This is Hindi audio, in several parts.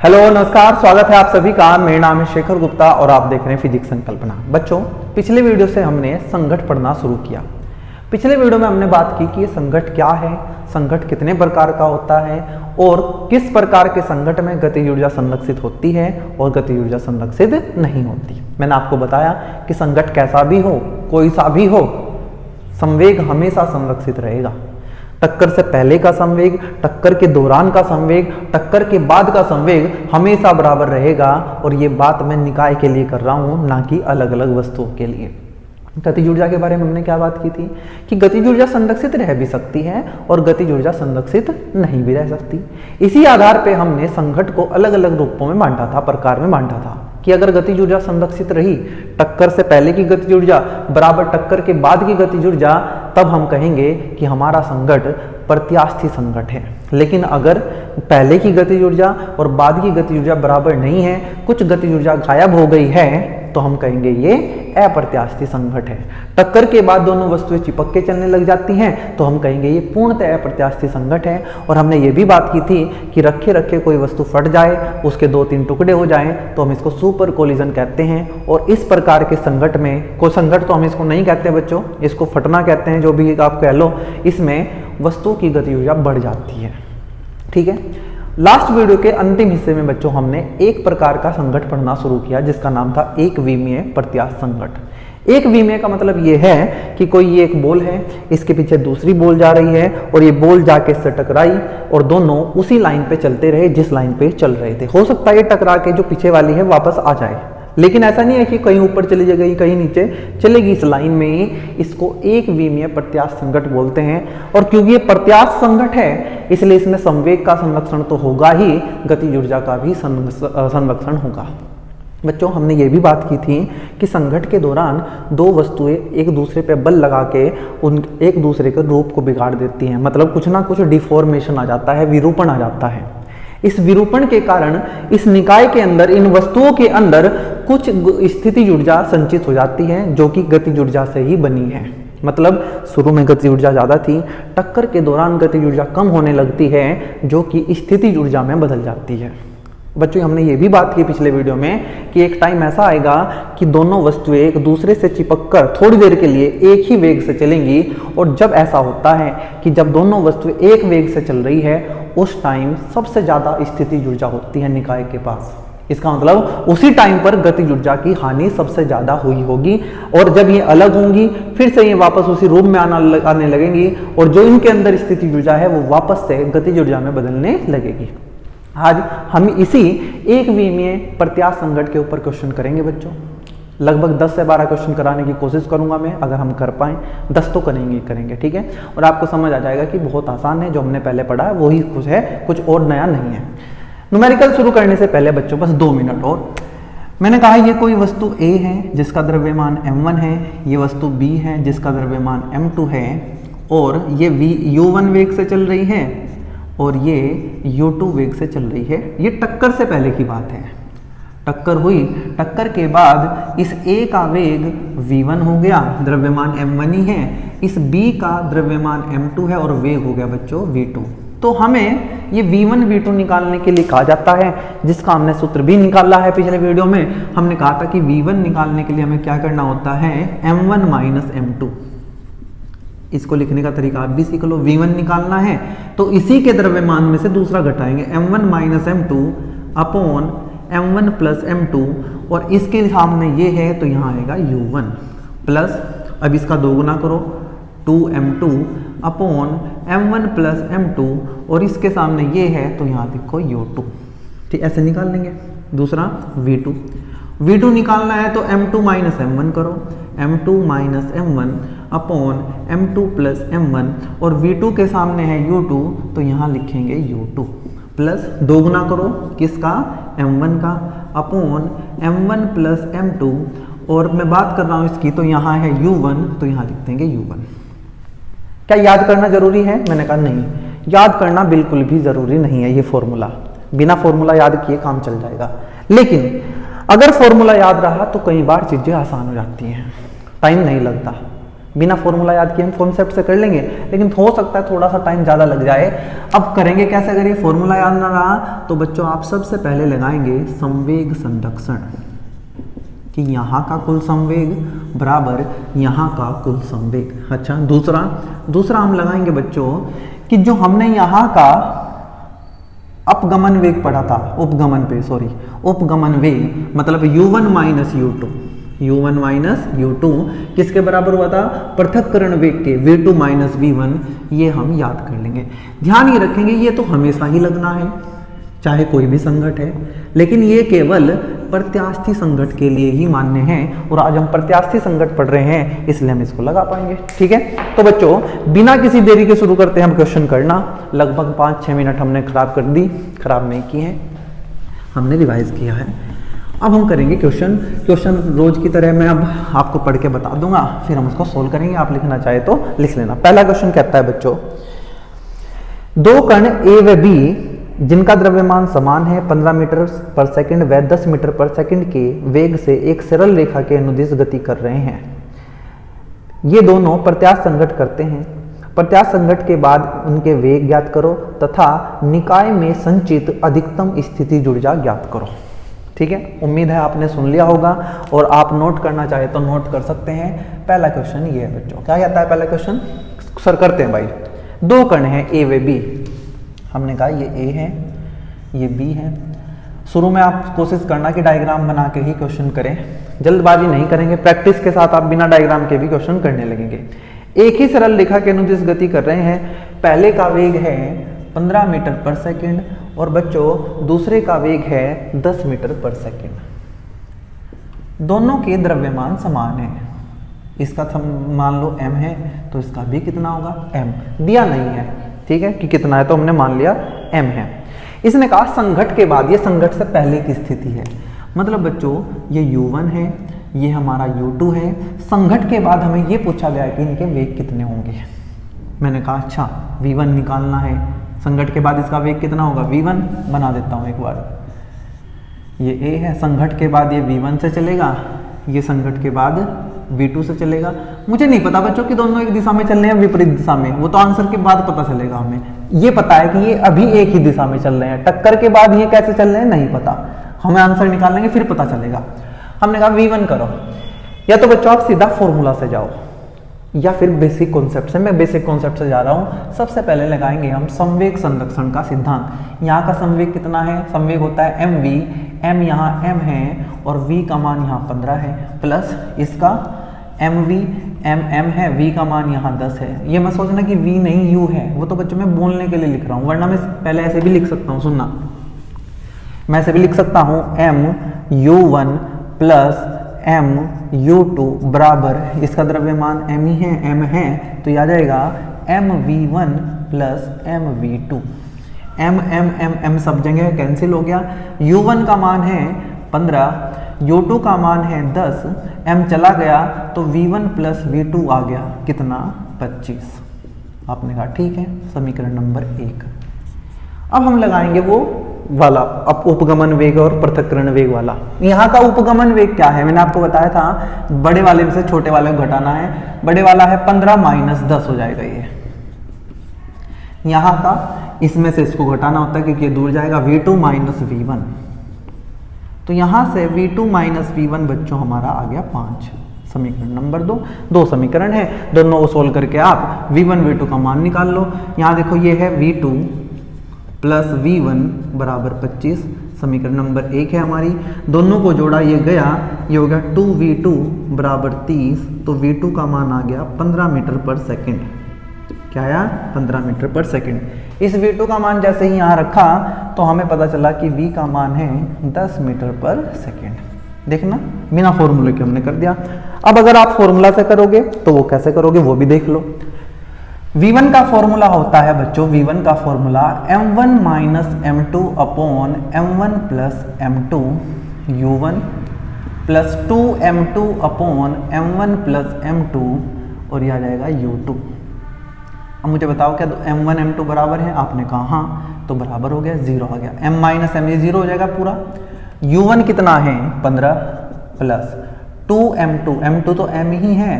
हेलो नमस्कार, स्वागत है आप सभी का। मेरा नाम है शेखर गुप्ता और आप देख रहे हैं फिजिक्स संकल्पना। बच्चों, पिछले वीडियो से हमने संघट पढ़ना शुरू किया। पिछले वीडियो में हमने बात की कि ये संघट क्या है, संघट कितने प्रकार का होता है और किस प्रकार के संघट में गतिज ऊर्जा संरक्षित होती है और गतिज ऊर्जा संरक्षित नहीं होती। मैंने आपको बताया कि संघट कैसा भी हो, कोई सा भी हो, संवेग हमेशा संरक्षित रहेगा। टक्कर से पहले का संवेग, टक्कर के दौरान का संवेग, टक्कर के बाद का संवेग हमेशा बराबर रहेगा। और ये बात मैं निकाय के लिए कर रहा हूं, ना कि अलग अलग वस्तुओं के लिए। गतिज ऊर्जा के बारे में हमने क्या बात की थी कि गतिज ऊर्जा संरक्षित रह भी सकती है और गतिज ऊर्जा संरक्षित नहीं भी रह सकती। इसी आधार पे हमने संघट को अलग अलग रूपों में बांटा था, प्रकार में बांटा था कि अगर गतिज ऊर्जा संरक्षित रही, टक्कर से पहले की गतिज ऊर्जा बराबर टक्कर के बाद की गतिज ऊर्जा, तब हम कहेंगे कि हमारा संघट प्रत्यास्थी संघट है। लेकिन अगर पहले की गतिज ऊर्जा और बाद की गतिज ऊर्जा बराबर नहीं है, कुछ गतिज ऊर्जा गायब हो गई है, तो हम कहेंगे ये अप्रत्यास्थी संघट है। टक्कर के बाद दोनों वस्तुएं चिपक के चलने लग जाती हैं, तो हम कहेंगे ये पूर्णतः अप्रत्यास्थी संघट है। और हमने ये भी बात की थी कि रखे रखे कोई वस्तु फट जाए, उसके 2-3 टुकड़े हो जाएं, तो हम इसको सुपर कोलिजन कहते हैं। और इस प्रकार के संघट में, कोई संघट तो हम इसको नहीं कहते बच्चों, इसको फटना कहते हैं, जो भी आप कह लो, इसमें वस्तुओं की गति ऊर्जा बढ़ जाती है। ठीक है। लास्ट वीडियो के अंतिम हिस्से में बच्चों हमने एक प्रकार का संघट पढ़ना शुरू किया जिसका नाम था एक विमीय प्रत्यास्थ संघट। एक विमीय का मतलब ये है कि कोई ये एक बॉल है, इसके पीछे दूसरी बॉल जा रही है और ये बॉल जाके इससे टकराई और दोनों उसी लाइन पे चलते रहे जिस लाइन पे चल रहे थे। हो सकता है ये टकरा के जो पीछे वाली है वापस आ जाए, लेकिन ऐसा नहीं है कि कहीं ऊपर चली जाएगी कहीं नीचे चलेगी, इस लाइन में ही। इसको एक विमीय प्रत्यास्थ संघट बोलते हैं। और क्योंकि ये प्रत्यास्थ संघट है, इसलिए इसमें संवेग का संरक्षण तो होगा ही, गतिज ऊर्जा का भी संरक्षण होगा। बच्चों, हमने ये भी बात की थी कि संघट के दौरान दो वस्तुएं एक दूसरे पे बल लगा के उन एक दूसरे के रूप को बिगाड़ देती हैं। मतलब कुछ ना कुछ डिफॉर्मेशन आ जाता है, विरूपण आ जाता है। इस विरूपण के कारण इस निकाय के अंदर, इन वस्तुओं के अंदर कुछ स्थितिज ऊर्जा संचित हो जाती है जो कि गतिज ऊर्जा से ही बनी है। मतलब शुरू में गतिज ऊर्जा ज्यादा थी, टक्कर के दौरान गतिज ऊर्जा कम होने लगती है जो कि स्थितिज ऊर्जा में बदल जाती है। बच्चों, हमने ये भी बात की पिछले वीडियो में कि एक टाइम ऐसा आएगा कि दोनों वस्तुएं एक दूसरे से चिपककर थोड़ी देर के लिए एक ही वेग से चलेंगी। और जब ऐसा होता है कि जब दोनों वस्तुएं एक वेग से चल रही है, उस टाइम सबसे ज्यादा स्थितिज ऊर्जा होती है निकाय के पास। इसका मतलब उसी टाइम पर गतिज ऊर्जा की हानि सबसे ज्यादा हुई होगी। और जब ये अलग होंगी, फिर से ये वापस उसी रूप में आने लगेंगी और जो इनके अंदर स्थितिज ऊर्जा है वो वापस से गतिज ऊर्जा में बदलने लगेगी। आज हम इसी एक विमीय प्रत्यास्थ संघट के ऊपर क्वेश्चन करेंगे बच्चों। लगभग 10 से 12 क्वेश्चन कराने की कोशिश करूंगा मैं, अगर हम कर पाएं 10 तो करेंगे। ठीक है। और आपको समझ आ जाएगा कि बहुत आसान है, जो हमने पहले पढ़ा है वही कुछ है, कुछ और नया नहीं है। न्यूमेरिकल शुरू करने से पहले बच्चों बस 2 मिनट और। मैंने कहा ये कोई वस्तु A है जिसका द्रव्यमान m1 है, ये वस्तु B है जिसका द्रव्यमान m2 है, और ये u1 वेग से चल रही है और ये u2 वेग से चल रही है। ये टक्कर से पहले की बात है। टक्कर हुई, टक्कर के बाद इस A का वेग v1 हो गया, द्रव्यमान m1 ही है, इस B का द्रव्यमान m2 है और वेग हो गया बच्चों v2। तो हमें ये v1 v2 निकालने के लिए कहा जाता है, जिसका हमने सूत्र भी निकाला है पिछले वीडियो में। हमने कहा था कि v1 निकालने के लिए हमें क्या करना होता है, m1 माइनस m2। इसको लिखने का तरीका आप भी सीख लो। v1 निकालना है तो इसी के द्रव्यमान में से दूसरा घटाएंगे, m1 minus m2 upon m1 plus m2, और इसके सामने ये है तो यहाँ आएगा u1 प्लस, अब इसका दोगुना करो 2m2 upon m1 plus m2, और इसके सामने ये है तो यहाँ लिखो u2। ठीक, ऐसे निकाल लेंगे। दूसरा v2 निकालना है तो m2 माइनस m1 करो, m2 minus m1 upon m2 plus m1, और v2 के सामने है u2 तो यहाँ लिखेंगे u2 प्लस, दोगुना करो किसका, m1 का, अपॉन m1 प्लस m2, और मैं बात कर रहा हूँ इसकी तो यहाँ है u1 तो यहाँ लिख देंगे u1। क्या याद करना जरूरी है? मैंने कहा नहीं, याद करना बिल्कुल भी जरूरी नहीं है। ये फॉर्मूला बिना फॉर्मूला याद किए काम चल जाएगा, लेकिन अगर फॉर्मूला याद रहा तो कई बार चीजें आसान हो जाती हैं, टाइम नहीं लगता। बिना फॉर्मूला याद किए हम कॉन्सेप्ट से कर लेंगे, लेकिन हो सकता है थोड़ा सा टाइम ज़्यादा लग जाए। अब करेंगे कैसे? अगर ये फॉर्मूला याद ना रहा तो बच्चों आप सबसे पहले लगाएंगे संवेग संरक्षण, कि यहाँ का कुल संवेग बराबर यहाँ का कुल संवेग। अच्छा, दूसरा हम लगाएंगे बच्चों कि जो हमने यहाँ का अपगमन वेग पढ़ा था, उपगमन वेग मतलब u1 माइनस u2 किसके बराबर हुआ था? पृथक्करण वेग के, v2 माइनस v1। ये हम याद कर लेंगे। ध्यान ये रखेंगे ये तो हमेशा ही लगना है चाहे कोई भी संघट है, लेकिन ये केवल प्रत्यास्थी संघट के लिए ही मान्य है, और आज हम प्रत्यास्थी संघट पढ़ रहे हैं इसलिए हम इसको लगा पाएंगे। ठीक है, तो बच्चों बिना किसी देरी के शुरू करते हैं हम क्वेश्चन करना। लगभग 5-6 मिनट हमने खराब नहीं किए हैं, हमने रिवाइज किया है। अब हम करेंगे क्वेश्चन रोज की तरह मैं अब आपको पढ़ के बता दूंगा, फिर हम उसको सोल्व करेंगे। आप लिखना चाहे तो लिख लेना। पहला क्वेश्चन कहता है बच्चों, दो कण ए व बी जिनका द्रव्यमान समान है 15 मीटर पर सेकंड व 10 मीटर पर सेकंड के वेग से एक सरल रेखा के अनुदिश गति कर रहे हैं। ये दोनों प्रत्यास्थ संघट करते हैं। प्रत्यास्थ संघट के बाद उनके वेग ज्ञात करो तथा निकाय में संचित अधिकतम स्थिति ऊर्जा ज्ञात करो। ठीक है, उम्मीद है आपने सुन लिया होगा, और आप नोट करना चाहे तो नोट कर सकते हैं। पहला क्वेश्चन ये है बच्चों, क्या कहता है पहला क्वेश्चन? सर करते हैं भाई। दो कण हैं ए व बी, हमने कहा ये ए है ये बी है। शुरू में आप कोशिश करना कि डायग्राम बना के ही क्वेश्चन करें, जल्दबाजी नहीं करेंगे। प्रैक्टिस के साथ आप बिना डायग्राम के भी क्वेश्चन करने लगेंगे। एक ही सरल रेखा के अनुदिश गति कर रहे हैं। पहले का वेग है 15 मीटर पर सेकंड और बच्चों दूसरे का वेग है 10 मीटर पर सेकंड। दोनों के द्रव्यमान समान है। इसका मान लो m है तो इसका भी कितना होगा? m दिया नहीं है, ठीक है, कि कितना है तो हमने मान लिया m है। इसने कहा संघट के बाद, ये संघट से पहले की स्थिति है, मतलब बच्चों ये u1 है, ये हमारा u2 है। संघट के बाद हमें ये पूछा गया कि इनके वेग कितने होंगे। मैंने कहा अच्छा v1 निकालना है, संघट के बाद इसका वेग कितना होगा? v1 बना देता हूँ एक बार। ये a है, संघट के बाद ये v1 से चलेगा, ये संघट के बाद v2 से चलेगा। मुझे नहीं पता बच्चों कि दोनों एक दिशा में चल रहे हैं विपरीत दिशा में, वो तो आंसर के बाद पता चलेगा हमें। ये पता है कि ये अभी एक ही दिशा में चल रहे हैं, टक्कर के बाद ये कैसे चल रहे हैं नहीं पता, हमें आंसर निकाल लेंगे फिर पता चलेगा। हमने कहा v1 करो, या तो बच्चों आप सीधा फॉर्मूला से जाओ या फिर बेसिक कॉन्सेप्ट से। मैं बेसिक कॉन्सेप्ट से जा रहा हूँ। सबसे पहले लगाएंगे हम संवेग संरक्षण का सिद्धांत। यहाँ का संवेग कितना है? संवेग होता है mv, m यहाँ m है और v का मान यहाँ 15 है, प्लस इसका mv mm है, v का मान यहाँ 10 है। ये मैं सोचना कि v नहीं u है, वो तो बच्चों मैं बोलने के लिए लिख रहा हूँ, वरना मैं पहले ऐसे भी लिख सकता हूँ। सुनना, मैं ऐसे भी लिख सकता हूँ m u1 plus m u2 बराबर, इसका द्रव्यमान m ही है, m है तो ये आ जाएगा mv1 प्लस mv2। m सब जगह कैंसिल हो गया। u1 का मान है 15, u2 का मान है 10, m चला गया तो v1 प्लस v2 आ गया कितना? 25। आपने कहा ठीक है, समीकरण नंबर 1। अब हम लगाएंगे वो वाला, अब उपगमन वेग और पृथक्करण वेग वाला। यहाँ का उपगमन वेग क्या है? मैंने आपको बताया था बड़े वाले से छोटे वाले को घटाना है। बड़े वाला है 15 माइनस 10 हो जाएगा ये। यहाँ का इसमें से इसको घटाना होता है क्योंकि ये दूर जाएगा, v2 माइनस v1। तो यहाँ से v2 माइनस v1 बच्चों हमारा आ गया 5। समीकरण नंबर 2। दो समीकरण है, दोनों को सोल्व करके आप v1 v2 का मान निकाल लो। यहाँ देखो ये है v2 प्लस v1 बराबर 25, समीकरण नंबर 1 है हमारी। दोनों को जोड़ा ये गया, ये हो गया 2v2 बराबर 30, तो v2 का मान आ गया 15 मीटर पर सेकंड। क्या आया? 15 मीटर पर सेकंड। इस v2 का मान जैसे ही यहाँ रखा तो हमें पता चला कि v का मान है 10 मीटर पर सेकंड। देखना, बिना फॉर्मूले के हमने कर दिया। अब अगर आप फॉर्मूला से करोगे तो वो कैसे करोगे वो भी देख लो। v1 का फॉर्मूला होता है बच्चों, v1 का formula m1 minus m2 upon m1 plus m2 u1 plus 2m2 upon m1 plus m2 और यह आ जाएगा u2। अब मुझे बताओ क्या m1 m2 बराबर है? आपने कहा हाँ, तो बराबर हो गया, 0 आ गया। m माइनस m, ये 0 हो जाएगा पूरा। u1 कितना है? 15 प्लस 2m2, m2 तो m ही है,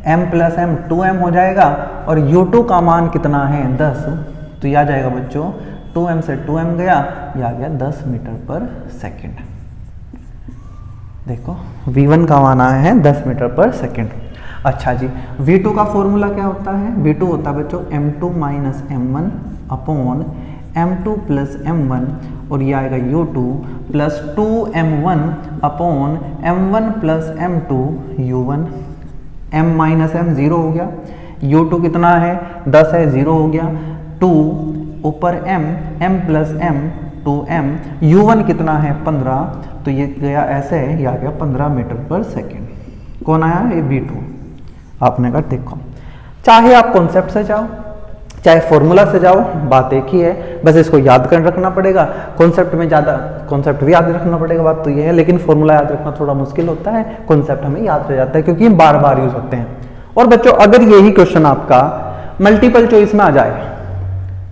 m प्लस एम 2m हो जाएगा और u2 का मान कितना है 10, तो यह आ जाएगा बच्चों 2m से 2m गया, यह आ गया 10 मीटर पर सेकेंड। देखो v1 का मान आया है 10 मीटर पर सेकेंड। अच्छा जी, v2 का फॉर्मूला क्या होता है? v2 होता है बच्चों m2 minus m1 upon m2 plus m1 और ये आएगा u2 plus 2m1 upon m1 plus m2 u1। m minus m 0 हो गया, u2 कितना है 10 है, 0 हो गया, 2 ऊपर m plus m 2m, u1 कितना है 15, तो ये गया ऐसे, ये आ गया 15 मीटर पर सेकेंड। कौन आया? ये v2। आपने कहा देखो, चाहे आप कॉन्सेप्ट से जाओ चाहे फॉर्मूला से जाओ, बात एक ही है, बस इसको याद कर रखना पड़ेगा। कॉन्सेप्ट में ज़्यादा, कॉन्सेप्ट भी याद रखना पड़ेगा, बात तो ये है, लेकिन फॉर्मूला याद रखना थोड़ा मुश्किल होता है, कॉन्सेप्ट हमें याद रह जाता है क्योंकि ये बार बार यूज होते हैं। और बच्चों अगर यही क्वेश्चन आपका मल्टीपल चॉइस में आ जाए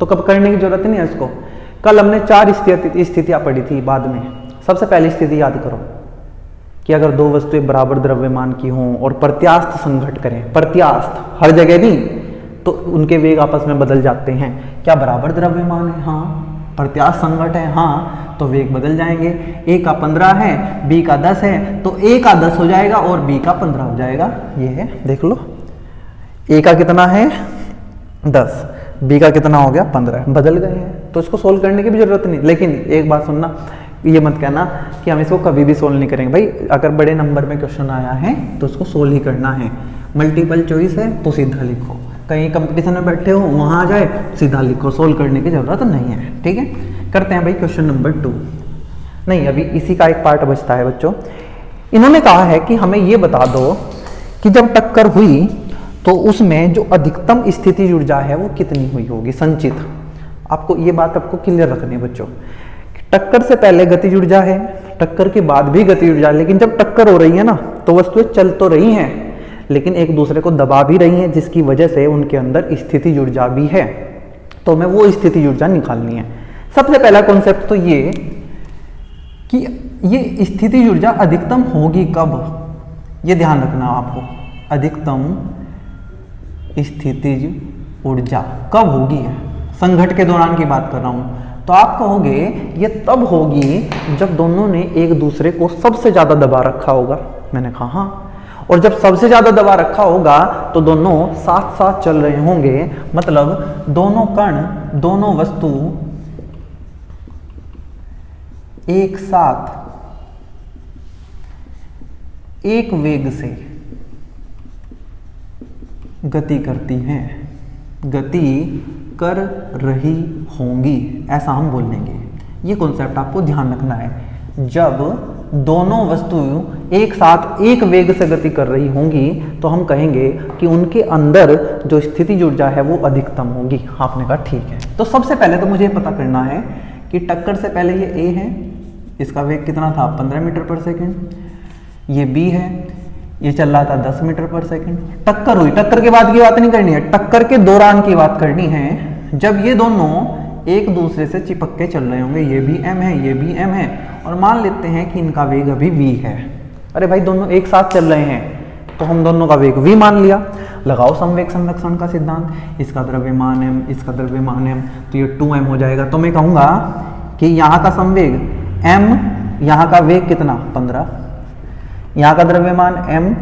तो कब करने की जरूरत नहीं है इसको। कल हमने 4 स्थितियां पढ़ी थी बाद में। सबसे पहली स्थिति याद करो कि अगर दो वस्तुएं बराबर द्रव्यमान की हों और प्रत्यास्थ संघट करें, प्रत्यास्थ हर जगह नहीं, तो उनके वेग आपस में बदल जाते हैं। क्या बराबर द्रव्यमान है? हाँ। प्रत्यास्थ संघट है? हाँ। तो वेग बदल जाएंगे। ए का 15 है, बी का 10 है, तो ए का 10 हो जाएगा और बी का 15 हो जाएगा। ये है, देख लो, ए का कितना है 10, बी का कितना हो गया 15, बदल गए हैं, तो इसको सोल्व करने की भी जरूरत नहीं। लेकिन एक बात सुनना, ये मत कहना कि हम इसको कभी भी सोल्व नहीं करेंगे। भाई अगर बड़े नंबर में क्वेश्चन आया है तो उसको सोल्व ही करना है। मल्टीपल चॉइस है तो सीधा लिखो, कहीं कंपटीशन में बैठे हो वहां आ जाए सीधा लिखो, सोल्व करने की जरूरत नहीं है। ठीक है, करते हैं भाई क्वेश्चन नंबर 2। नहीं, अभी इसी का एक पार्ट बचता है बच्चों। इन्होंने कहा है कि हमें ये बता दो कि जब टक्कर हुई तो उसमें जो अधिकतम स्थितिज ऊर्जा है वो कितनी हुई होगी संचित। आपको ये बात आपको क्लियर रखनी है बच्चों। टक्कर से पहले गतिज ऊर्जा है, टक्कर के बाद भी गतिज ऊर्जा है, लेकिन जब टक्कर हो रही है ना तो वस्तुएं चल तो रही हैं लेकिन एक दूसरे को दबा भी रही हैं, जिसकी वजह से उनके अंदर स्थितिज ऊर्जा भी है। तो हमें वो स्थितिज ऊर्जा निकालनी है। सबसे पहला कॉन्सेप्ट तो ये कि ये स्थितिज ऊर्जा अधिकतम होगी कब, ये ध्यान रखना आपको। अधिकतम स्थितिज ऊर्जा कब होगी? संघट के दौरान की बात कर रहा हूं। तो आप कहोगे ये तब होगी जब दोनों ने एक दूसरे को सबसे ज्यादा दबा रखा होगा। मैंने कहा हाँ, और जब सबसे ज्यादा दबा रखा होगा तो दोनों साथ साथ चल रहे होंगे, मतलब दोनों कण, दोनों वस्तु एक साथ एक वेग से गति करती हैं, गति कर रही होंगी, ऐसा हम बोल देंगे। ये कॉन्सेप्ट आपको ध्यान रखना है। जब दोनों वस्तुएं एक साथ एक वेग से गति कर रही होंगी तो हम कहेंगे कि उनके अंदर जो स्थितिज ऊर्जा है वो अधिकतम होगी। आपने कहा ठीक है। तो सबसे पहले तो मुझे पता करना है कि टक्कर से पहले ये ए है, इसका वेग कितना था 15 मीटर पर सेकेंड। ये बी है, ये चल रहा था 10 मीटर पर सेकेंड। टक्कर हुई, टक्कर के बाद की बात नहीं करनी है, टक्कर के दौरान की बात करनी है। जब ये दोनों एक दूसरे से चिपक के चल रहे होंगे, ये भी m है, ये भी m है, और मान लेते हैं कि इनका वेग अभी v है। अरे भाई दोनों एक साथ चल रहे हैं तो हम दोनों का वेग v मान लिया। लगाओ समवेग संरक्षण का सिद्धांत, इसका द्रव्यमान m, इसका द्रव्यमान m, तो ये 2m हो जाएगा। तो मैं कहूंगा कि यहाँ का संवेग m, यहाँ का वेग कितना 15, यहाँ का द्रव्यमान m,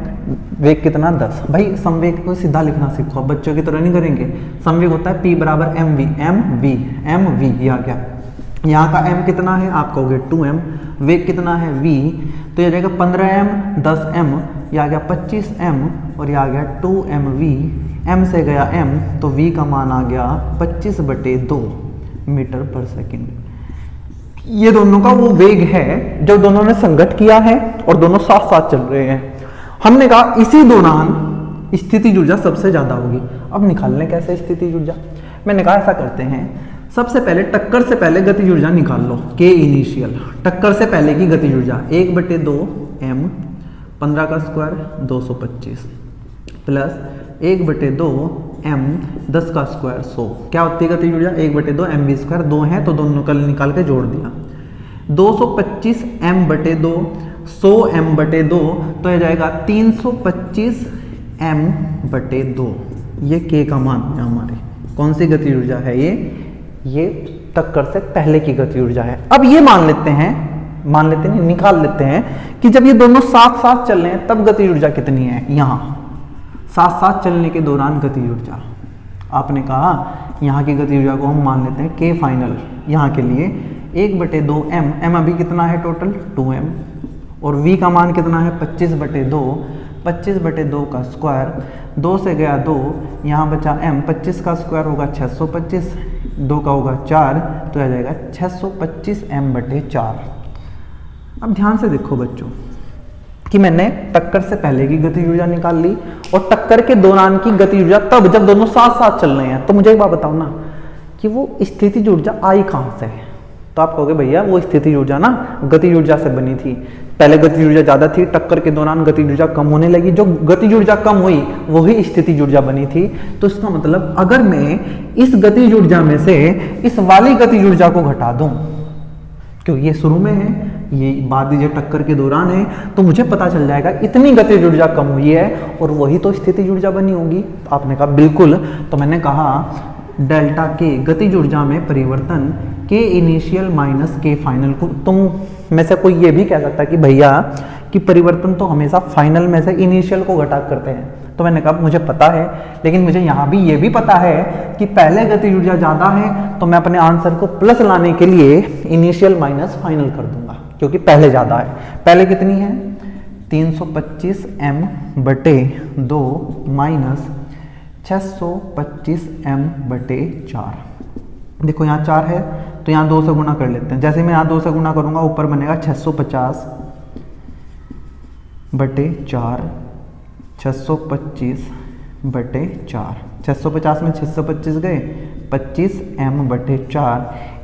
वेग कितना 10। भाई संवेग को सीधा लिखना सीखो, बच्चों की तरह नहीं करेंगे। संवेग होता है P बराबर mv, mv ये आ गया। यहाँ का m कितना है आप कहोगे 2m, वेग कितना है v, तो ये जाएगा 15m 10m, ये आ गया 25m और ये आ गया 2mv। m से गया m तो v का मान आ गया 25/2 मीटर पर सेकेंड। ये दोनों का वो वेग है जो दोनों ने संघट किया है और दोनों साथ साथ चल रहे हैं। हमने कहा इसी दौरान स्थितिज ऊर्जा सबसे ज्यादा होगी। अब निकालने कैसे स्थितिज ऊर्जा? मैंने कहा ऐसा करते हैं, सबसे पहले टक्कर से पहले गतिज ऊर्जा निकाल लो, के इनिशियल। टक्कर से पहले की गतिज ऊर्जा 1/2 m, 15 का स्क्वायर 225 प्लस 1/2 m, 10 का स्क्वायर 100। क्या होती है गतिज ऊर्जा? 1/2 mv स्क्वायर, 2 है तो दोनों कल निकाल के जोड़ दिया। 225 m/2, 100 m/2, तो यह जाएगा 325 m/2, ये k का मान है हमारे। कौन सी गति ऊर्जा है ये टक्कर से पहले की गति ऊर्जा है। अब ये मान लेते हैं नहीं, निकाल लेते हैं कि जब ये दोनों साथ साथ चल रहे हैं तब गति ऊर्जा कितनी है। यहाँ साथ साथ चलने के दौरान गति ऊर्जा, आपने कहा यहाँ की गति ऊर्जा को हम मान लेते हैं k फाइनल यहाँ के लिए 1/2 m अभी कितना है टोटल 2m, और v का मान कितना है 25/2, 25/2 का स्क्वायर, 2 से गया 2, यहाँ बचा m, 25 का स्क्वायर होगा 625, 2 का होगा 4, तो आ जाएगा 625 m/4। अब ध्यान से देखो बच्चों कि मैंने टक्कर से पहले की गति ऊर्जा निकाल ली और टक्कर के दौरान की गति ऊर्जा तब जब दोनों साथ साथ चल रहे हैं। तो मुझे एक बात बताओ ना कि वो स्थितिज ऊर्जा आई कहाँ से है। तो आप कहोगे भैया वो स्थितिज ऊर्जा ना गति ऊर्जा से बनी थी, पहले गति ऊर्जा ज्यादा थी, टक्कर के दौरान गति ऊर्जा कम होने लगी, जो गति ऊर्जा कम हुई वही स्थितिज ऊर्जा बनी थी। तो इसका मतलब अगर मैं इस गति ऊर्जा में से इस वाली गति ऊर्जा को घटा दूं, क्योंकि ये शुरू में है, ये बाद ये टक्कर के दौरान है, तो मुझे पता चल जाएगा इतनी गति ऊर्जा कम हुई है और वही तो स्थितिज ऊर्जा बनी होगी। तो आपने कहा बिल्कुल। तो मैंने कहा डेल्टा के गति ऊर्जा में परिवर्तन के इनिशियल माइनस के फाइनल को, तुम में से कोई ये भी कह सकता है कि भैया कि परिवर्तन तो हमेशा फाइनल में से इनिशियल को घटा करते हैं। तो मैंने कहा मुझे पता है, लेकिन मुझे यहाँ भी ये भी पता है कि पहले गति ऊर्जा ज़्यादा है तो मैं अपने आंसर को प्लस लाने के लिए इनिशियल माइनस फाइनल कर दूंगा, क्योंकि पहले ज़्यादा है। पहले कितनी है 325 m/2 माइनस 625 m/4। देखो यहाँ 4 है तो यहाँ 2 से गुना कर लेते हैं। जैसे मैं यहाँ 2 से गुना करूँगा ऊपर बनेगा 650/4, 625/4, 650 में 625 गए 25 m/4।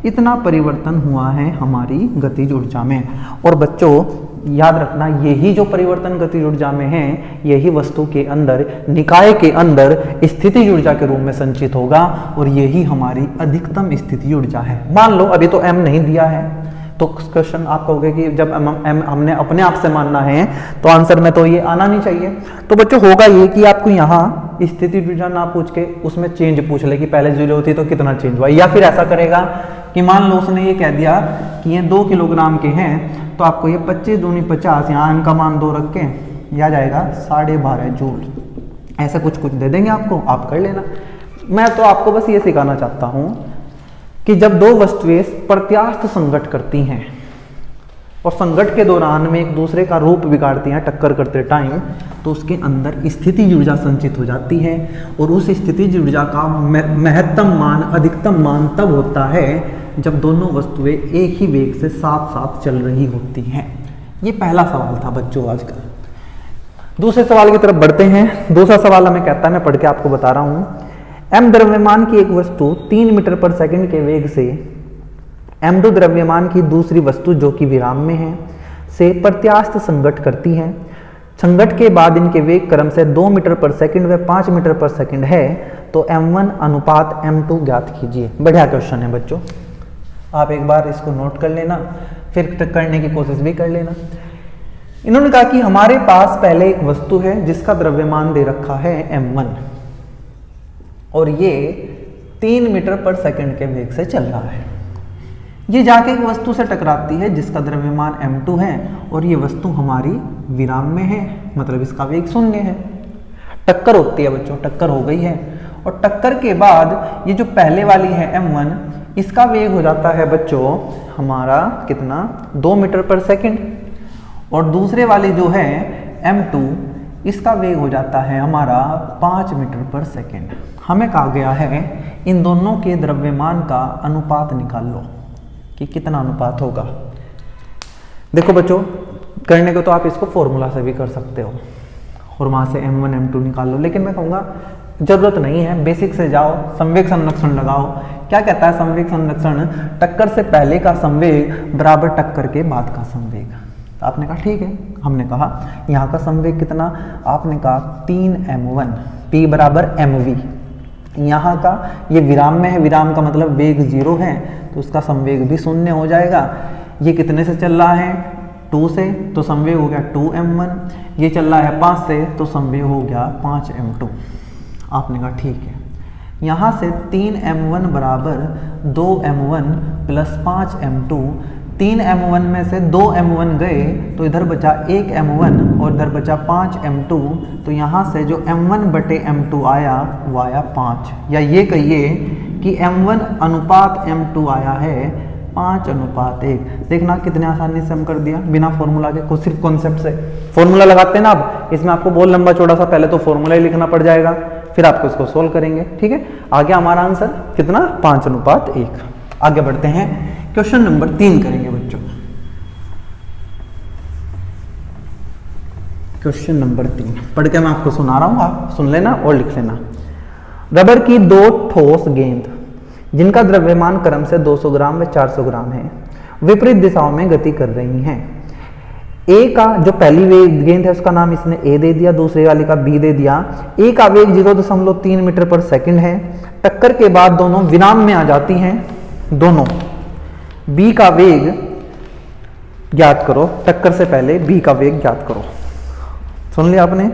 इतना परिवर्तन हुआ है हमारी गतिज ऊर्जा में। और बच्चों याद रखना, यही जो परिवर्तन गतिज ऊर्जा में है यही वस्तु के अंदर, निकाय के अंदर स्थितिज ऊर्जा के रूप में संचित होगा और यही हमारी अधिकतम स्थितिज ऊर्जा है। मान लो अभी तो m नहीं दिया है, तो क्वेश्चन आप कहोगे कि जब m हमने अपने आप से मानना है तो आंसर में तो ये आना नहीं चाहिए। तो बच्चों होगा ये कि आपको यहाँ स्थितिज ऊर्जा ना पूछ के उसमें चेंज पूछ ले कि पहले 0 थी तो कितना चेंज हुआ, या फिर ऐसा करेगा कि मान लो उसने ये कह दिया कि ये 2 किलोग्राम के हैं तो आपको ये 25 दूनी 50, यहाँ m का मान 2 रख के यह जाएगा 12.5 जूल, ऐसा कुछ दे देंगे आपको, आप कर लेना। मैं तो आपको बस ये सिखाना चाहता हूँ कि जब दो वस्तुएं प्रत्यास्थ संघट करती हैं और संघट के दौरान में एक दूसरे का रूप बिगाड़ती हैं टक्कर करते टाइम, तो उसके अंदर स्थितिज ऊर्जा संचित हो जाती है और उस स्थितिज ऊर्जा का महत्तम मान, अधिकतम मान तब होता है जब दोनों वस्तुएं एक ही वेग से साथ साथ चल रही होती हैं। ये पहला सवाल था बच्चों आज का। दूसरे सवाल की तरफ बढ़ते हैं। दूसरा सवाल हमें कहता है, मैं पढ़ के आपको बता रहा हूँ, m द्रव्यमान की एक वस्तु 3 मीटर पर सेकंड के वेग से m2 द्रव्यमान की दूसरी वस्तु जो कि विराम में है से प्रत्यास्थ संघट करती है। संघट के बाद इनके वेग क्रम से 2 मीटर पर सेकंड व 5 मीटर पर सेकंड है, तो m1 अनुपात m2 ज्ञात कीजिए। बढ़िया क्वेश्चन है बच्चों, आप एक बार इसको नोट कर लेना, फिर करने की कोशिश भी कर लेना। इन्होंने कहा कि हमारे पास पहले एक वस्तु है जिसका द्रव्यमान दे रखा है m1 और ये 3 मीटर पर सेकंड के वेग से चल रहा है। ये जाके एक वस्तु से टकराती है जिसका द्रव्यमान m2 है और ये वस्तु हमारी विराम में है, मतलब इसका वेग 0 है। टक्कर होती है बच्चों, टक्कर हो गई है और टक्कर के बाद ये जो पहले वाली है m1, इसका वेग हो जाता है बच्चों हमारा कितना 2 मीटर पर सेकंड, और दूसरे वाली जो है m2, इसका वेग हो जाता है हमारा 5 मीटर पर सेकंड। हमें कहा गया है इन दोनों के द्रव्यमान का अनुपात निकाल लो कि कितना अनुपात होगा। देखो बच्चों, करने को तो आप इसको फॉर्मूला से भी कर सकते हो और वहां से m1 m2 निकाल लो, लेकिन मैं कहूँगा जरूरत नहीं है, बेसिक से जाओ, संवेग संरक्षण लगाओ। क्या कहता है संवेग संरक्षण? टक्कर से पहले का संवेग बराबर टक्कर के बाद का संवेग। आपने कहा ठीक है, हमने कहा यहाँ का संवेग कितना, आपने कहा 3m1, p बराबर mv। यहाँ का ये विराम में है, विराम का मतलब वेग 0 है तो उसका संवेग भी 0 हो जाएगा। ये कितने से चल रहा है 2 से तो संवेग हो गया 2m1, ये चल रहा है 5 से तो संवेग हो गया 5m2। आपने कहा ठीक है, यहाँ से 3m1 बराबर 2m1 प्लस 5m2, 3m1 में से 2m1 गए तो इधर बचा 1m1 और इधर बचा 5m2, तो यहाँ से जो m1 बटे m2 आया वो आया 5, या ये कहिए कि m1 अनुपात m2 आया है 5:1। देखना कितने आसानी से हम कर दिया बिना फॉर्मूला के, को सिर्फ कॉन्सेप्ट से। फॉर्मूला लगाते हैं ना, अब इसमें आपको बहुत लंबा चौड़ा सा पहले तो फॉर्मूला ही लिखना पड़ जाएगा, फिर आपको इसको सोल्व करेंगे। ठीक है, आगे हमारा आंसर कितना 5:1। आगे बढ़ते हैं, क्वेश्चन नंबर 3 करेंगे बच्चों। क्वेश्चन नंबर 3 पढ़ के मैं आपको सुना रहा हूं, आप सुन लेना और लिख लेना। रबर की 2 ठोस गेंद जिनका द्रव्यमान क्रम से 200 ग्राम व 400 ग्राम है, विपरीत दिशाओं में गति कर रही हैं। ए का जो पहली गेंद है उसका नाम इसने ए दे दिया, दूसरे वाले का बी दे दिया। ए का वेग 0.3 मीटर पर सेकंड है। टक्कर के बाद दोनों विराम में आ जाती हैं दोनों। बी का वेग ज्ञात करो, टक्कर से पहले बी का वेग ज्ञात करो। सुन लिया आपने,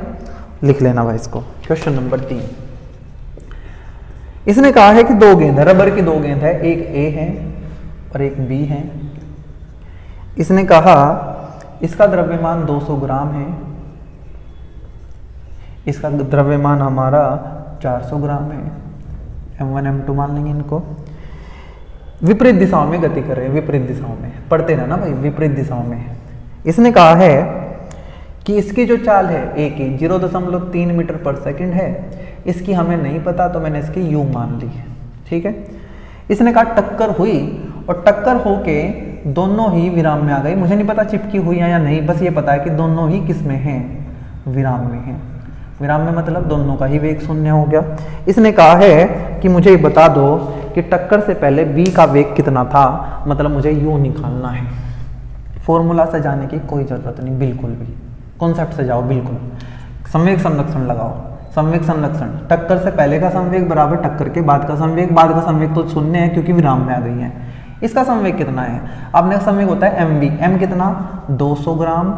लिख लेना भाई इसको। क्वेश्चन नंबर 3, इसने कहा है कि 2 गेंद है, रबर की 2 गेंद है, एक ए है और एक बी है। इसने कहा इसका द्रव्यमान 200 ग्राम है, इसका द्रव्यमान हमारा 400 ग्राम है, m1 m2 मान लेंगे इनको। विपरीत दिशाओं में गति कर रहे हैं, विपरीत दिशाओं में पढ़ते रहना भाई, विपरीत दिशाओं में। इसने कहा है कि इसकी जो चाल है ए की 0.3 मीटर पर सेकंड है, इसकी हमें नहीं पता तो मैंने इसकी यू मान ली। ठीक है, इसने कहा टक्कर हुई और टक्कर होके दोनों ही विराम में आ गई। मुझे नहीं पता चिपकी हुई है या नहीं, बस ये पता है कि दोनों ही किस में हैं, विराम में हैं। विराम में मतलब दोनों का ही वेग 0 हो गया। इसने कहा है कि मुझे बता दो कि टक्कर से पहले बी का वेग कितना था, मतलब मुझे यू निकालना है। फॉर्मूला से जाने की कोई जरूरत नहीं, बिल्कुल भी कॉन्सेप्ट से जाओ बिल्कुल। संवेग संरक्षण लगाओ, संवेग संरक्षण, टक्कर से पहले का संवेग बराबर टक्कर के बाद का संवेग, बाद का संवेग तो 0 है क्योंकि विराम में आ गई है। इसका संवेग कितना है, आपने संवेग होता है mv, m कितना 200 ग्राम,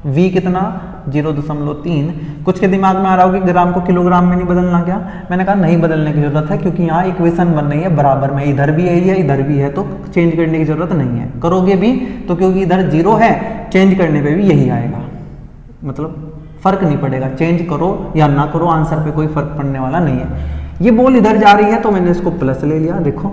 v कितना 0.3। कुछ के दिमाग में आ रहा होगा कि ग्राम को किलोग्राम में नहीं बदलना क्या, मैंने कहा नहीं बदलने की जरूरत है क्योंकि यहाँ इक्वेशन बन रही है बराबर में, इधर भी यही है इधर भी है, तो चेंज करने की जरूरत नहीं है। करोगे भी तो क्योंकि इधर 0 है, चेंज करने पे भी यही आएगा, मतलब फर्क नहीं पड़ेगा, चेंज करो या ना करो आंसर पे कोई फर्क पड़ने वाला नहीं है। ये बॉल इधर जा रही है तो मैंने इसको प्लस ले लिया, देखो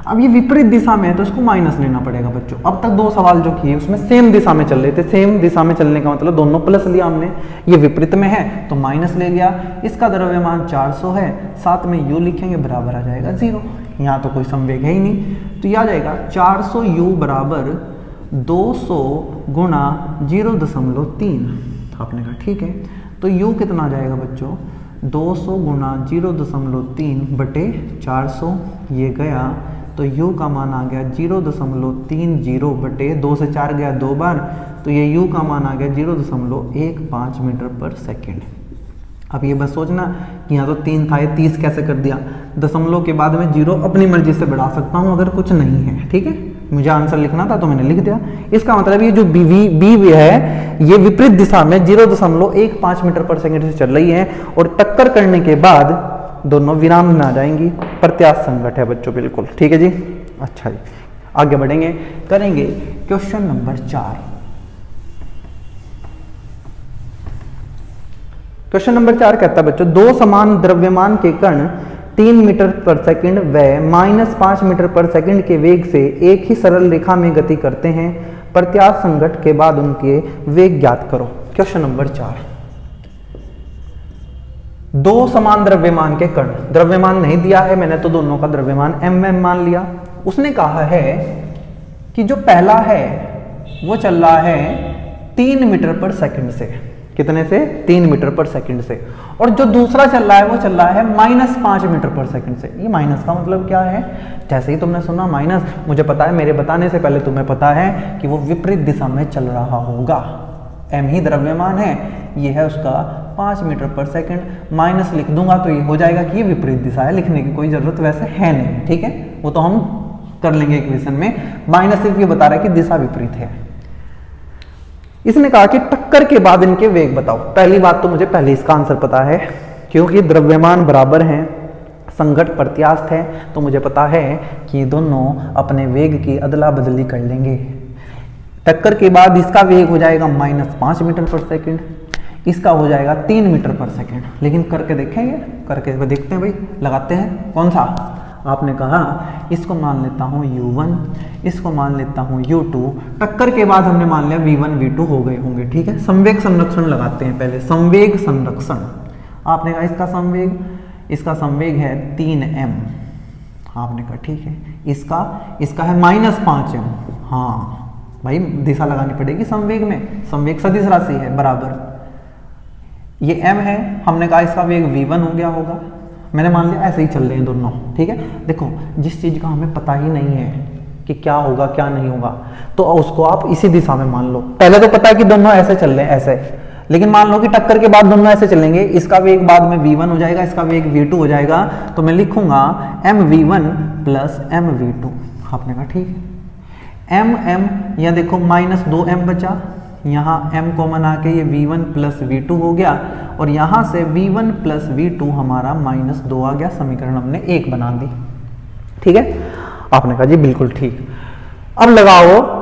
अब ये विपरीत दिशा में है तो इसको माइनस लेना पड़ेगा बच्चों। अब तक 2 सवाल जो किए उसमें सेम दिशा में चल रहे थे, सेम दिशा में चलने का मतलब दोनों प्लस लिया हमने, ये विपरीत में है तो माइनस ले लिया। इसका द्रव्यमान 400 है, साथ में यू लिखेंगे बराबर आ जाएगा 0, यहाँ तो कोई संवेग है ही नहीं, तो यह आ जाएगा 400 यू बराबर 200 गुणा 0.3। आपने कहा ठीक है, तो u कितना आ जाएगा बच्चों 200 गुणा 0.3 बटे 400, ये गया तो u का मान आ गया 0.30 बटे 2 से 4 गया 2 बार, तो ये u का मान आ गया 0.15 मीटर पर सेकेंड। अब ये बस सोचना कि यहाँ तो 3 था, ये 30 कैसे कर दिया, दशमलव के बाद में 0 अपनी मर्जी से बढ़ा सकता हूँ अगर कुछ नहीं है। ठीक है, मुझे आंसर लिखना था तो मैंने लिख दिया। इसका मतलब ये जो बी है ये विपरीत दिशा में 0.15 मीटर पर सेकंड से चल रही है और टक्कर करने के बाद दोनों विराम में आ जाएंगी। प्रत्याश संगत है बच्चों, बिल्कुल ठीक है जी। अच्छा जी, आगे बढ़ेंगे, करेंगे क्वेश्चन नंबर 4। क्वेश्चन नंबर 4 कहता है बच्चों, 2 समान द्रव्यमान के कण 3 मीटर पर सेकंड व -5 मीटर पर सेकंड के वेग से एक ही सरल रेखा में गति करते हैं। प्रत्याश संघट के बाद उनके वेग ज्ञात करो। क्वेश्चन नंबर 4, 2 समान द्रव्यमान के कण, द्रव्यमान नहीं दिया है मैंने तो दोनों का द्रव्यमान mm मान लिया। उसने कहा है कि जो पहला है वो चल रहा है 3 मीटर पर सेकंड से, कितने से 3 मीटर पर सेकंड से, और जो दूसरा चल रहा है वो चल रहा है -5 मीटर पर सेकंड से। ये माइनस का मतलब क्या है, जैसे ही तुमने सुना माइनस, मुझे पता है मेरे बताने से पहले तुम्हें पता है कि वो विपरीत दिशा में चल रहा होगा। m ही द्रव्यमान है, ये है उसका 5 मीटर पर सेकंड, माइनस लिख दूंगा तो ये हो जाएगा कि ये विपरीत दिशा है, लिखने की कोई जरूरत वैसे है नहीं। ठीक है, वो तो हम कर लेंगे इक्वेशन में, माइनस सिर्फ ये बता रहा है कि दिशा विपरीत है। इसने कहा कि टक्कर के बाद इनके वेग बताओ। पहली बात तो मुझे पहले इसका आंसर पता है, क्योंकि द्रव्यमान बराबर हैं, संघट प्रत्यास्थ है, तो मुझे पता है कि दोनों अपने वेग की अदला बदली कर लेंगे। टक्कर के बाद इसका वेग हो जाएगा -5 मीटर पर सेकंड, इसका हो जाएगा 3 मीटर पर सेकंड। लेकिन करके देखेंगे, करके देखते हैं भाई, लगाते हैं कौन सा। आपने कहा इसको मान लेता हूँ u1, इसको मान लेता हूँ u2। टक्कर के बाद हमने मान लिया v1 v2 हो गए होंगे, ठीक है। संवेग संरक्षण लगाते हैं पहले, संवेग संरक्षण। आपने कहा इसका संवेग है 3m। आपने कहा ठीक है, इसका है -5m। हाँ भाई, दिशा लगानी पड़ेगी संवेग में, संवेग सदिश राशि है, बराबर ये m है। हमने कहा इसका वेग v1 हो गया होगा, मैंने मान लिया ऐसे ही चल रहे हैं दोनों, ठीक है। देखो जिस चीज़ का हमें पता ही नहीं है कि क्या होगा क्या नहीं होगा, तो उसको आप इसी दिशा में मान लो। पहले तो पता है कि दोनों ऐसे चल रहे हैं, ऐसे, लेकिन मान लो कि टक्कर के बाद दोनों ऐसे चलेंगे, इसका वेग बाद में v1 हो जाएगा, इसका वेग v2 हो जाएगा, तो मैं लिखूंगा mv1 प्लस mv2। आपने कहा ठीक है, m या देखो -2m बचा, यहाँ m कॉमन आके ये v1 प्लस v2 हो गया, और यहाँ से v1 प्लस v2 हमारा -2 आ गया। समीकरण हमने 1 बना दी, ठीक है। आपने कहा जी बिल्कुल ठीक। अब लगाओ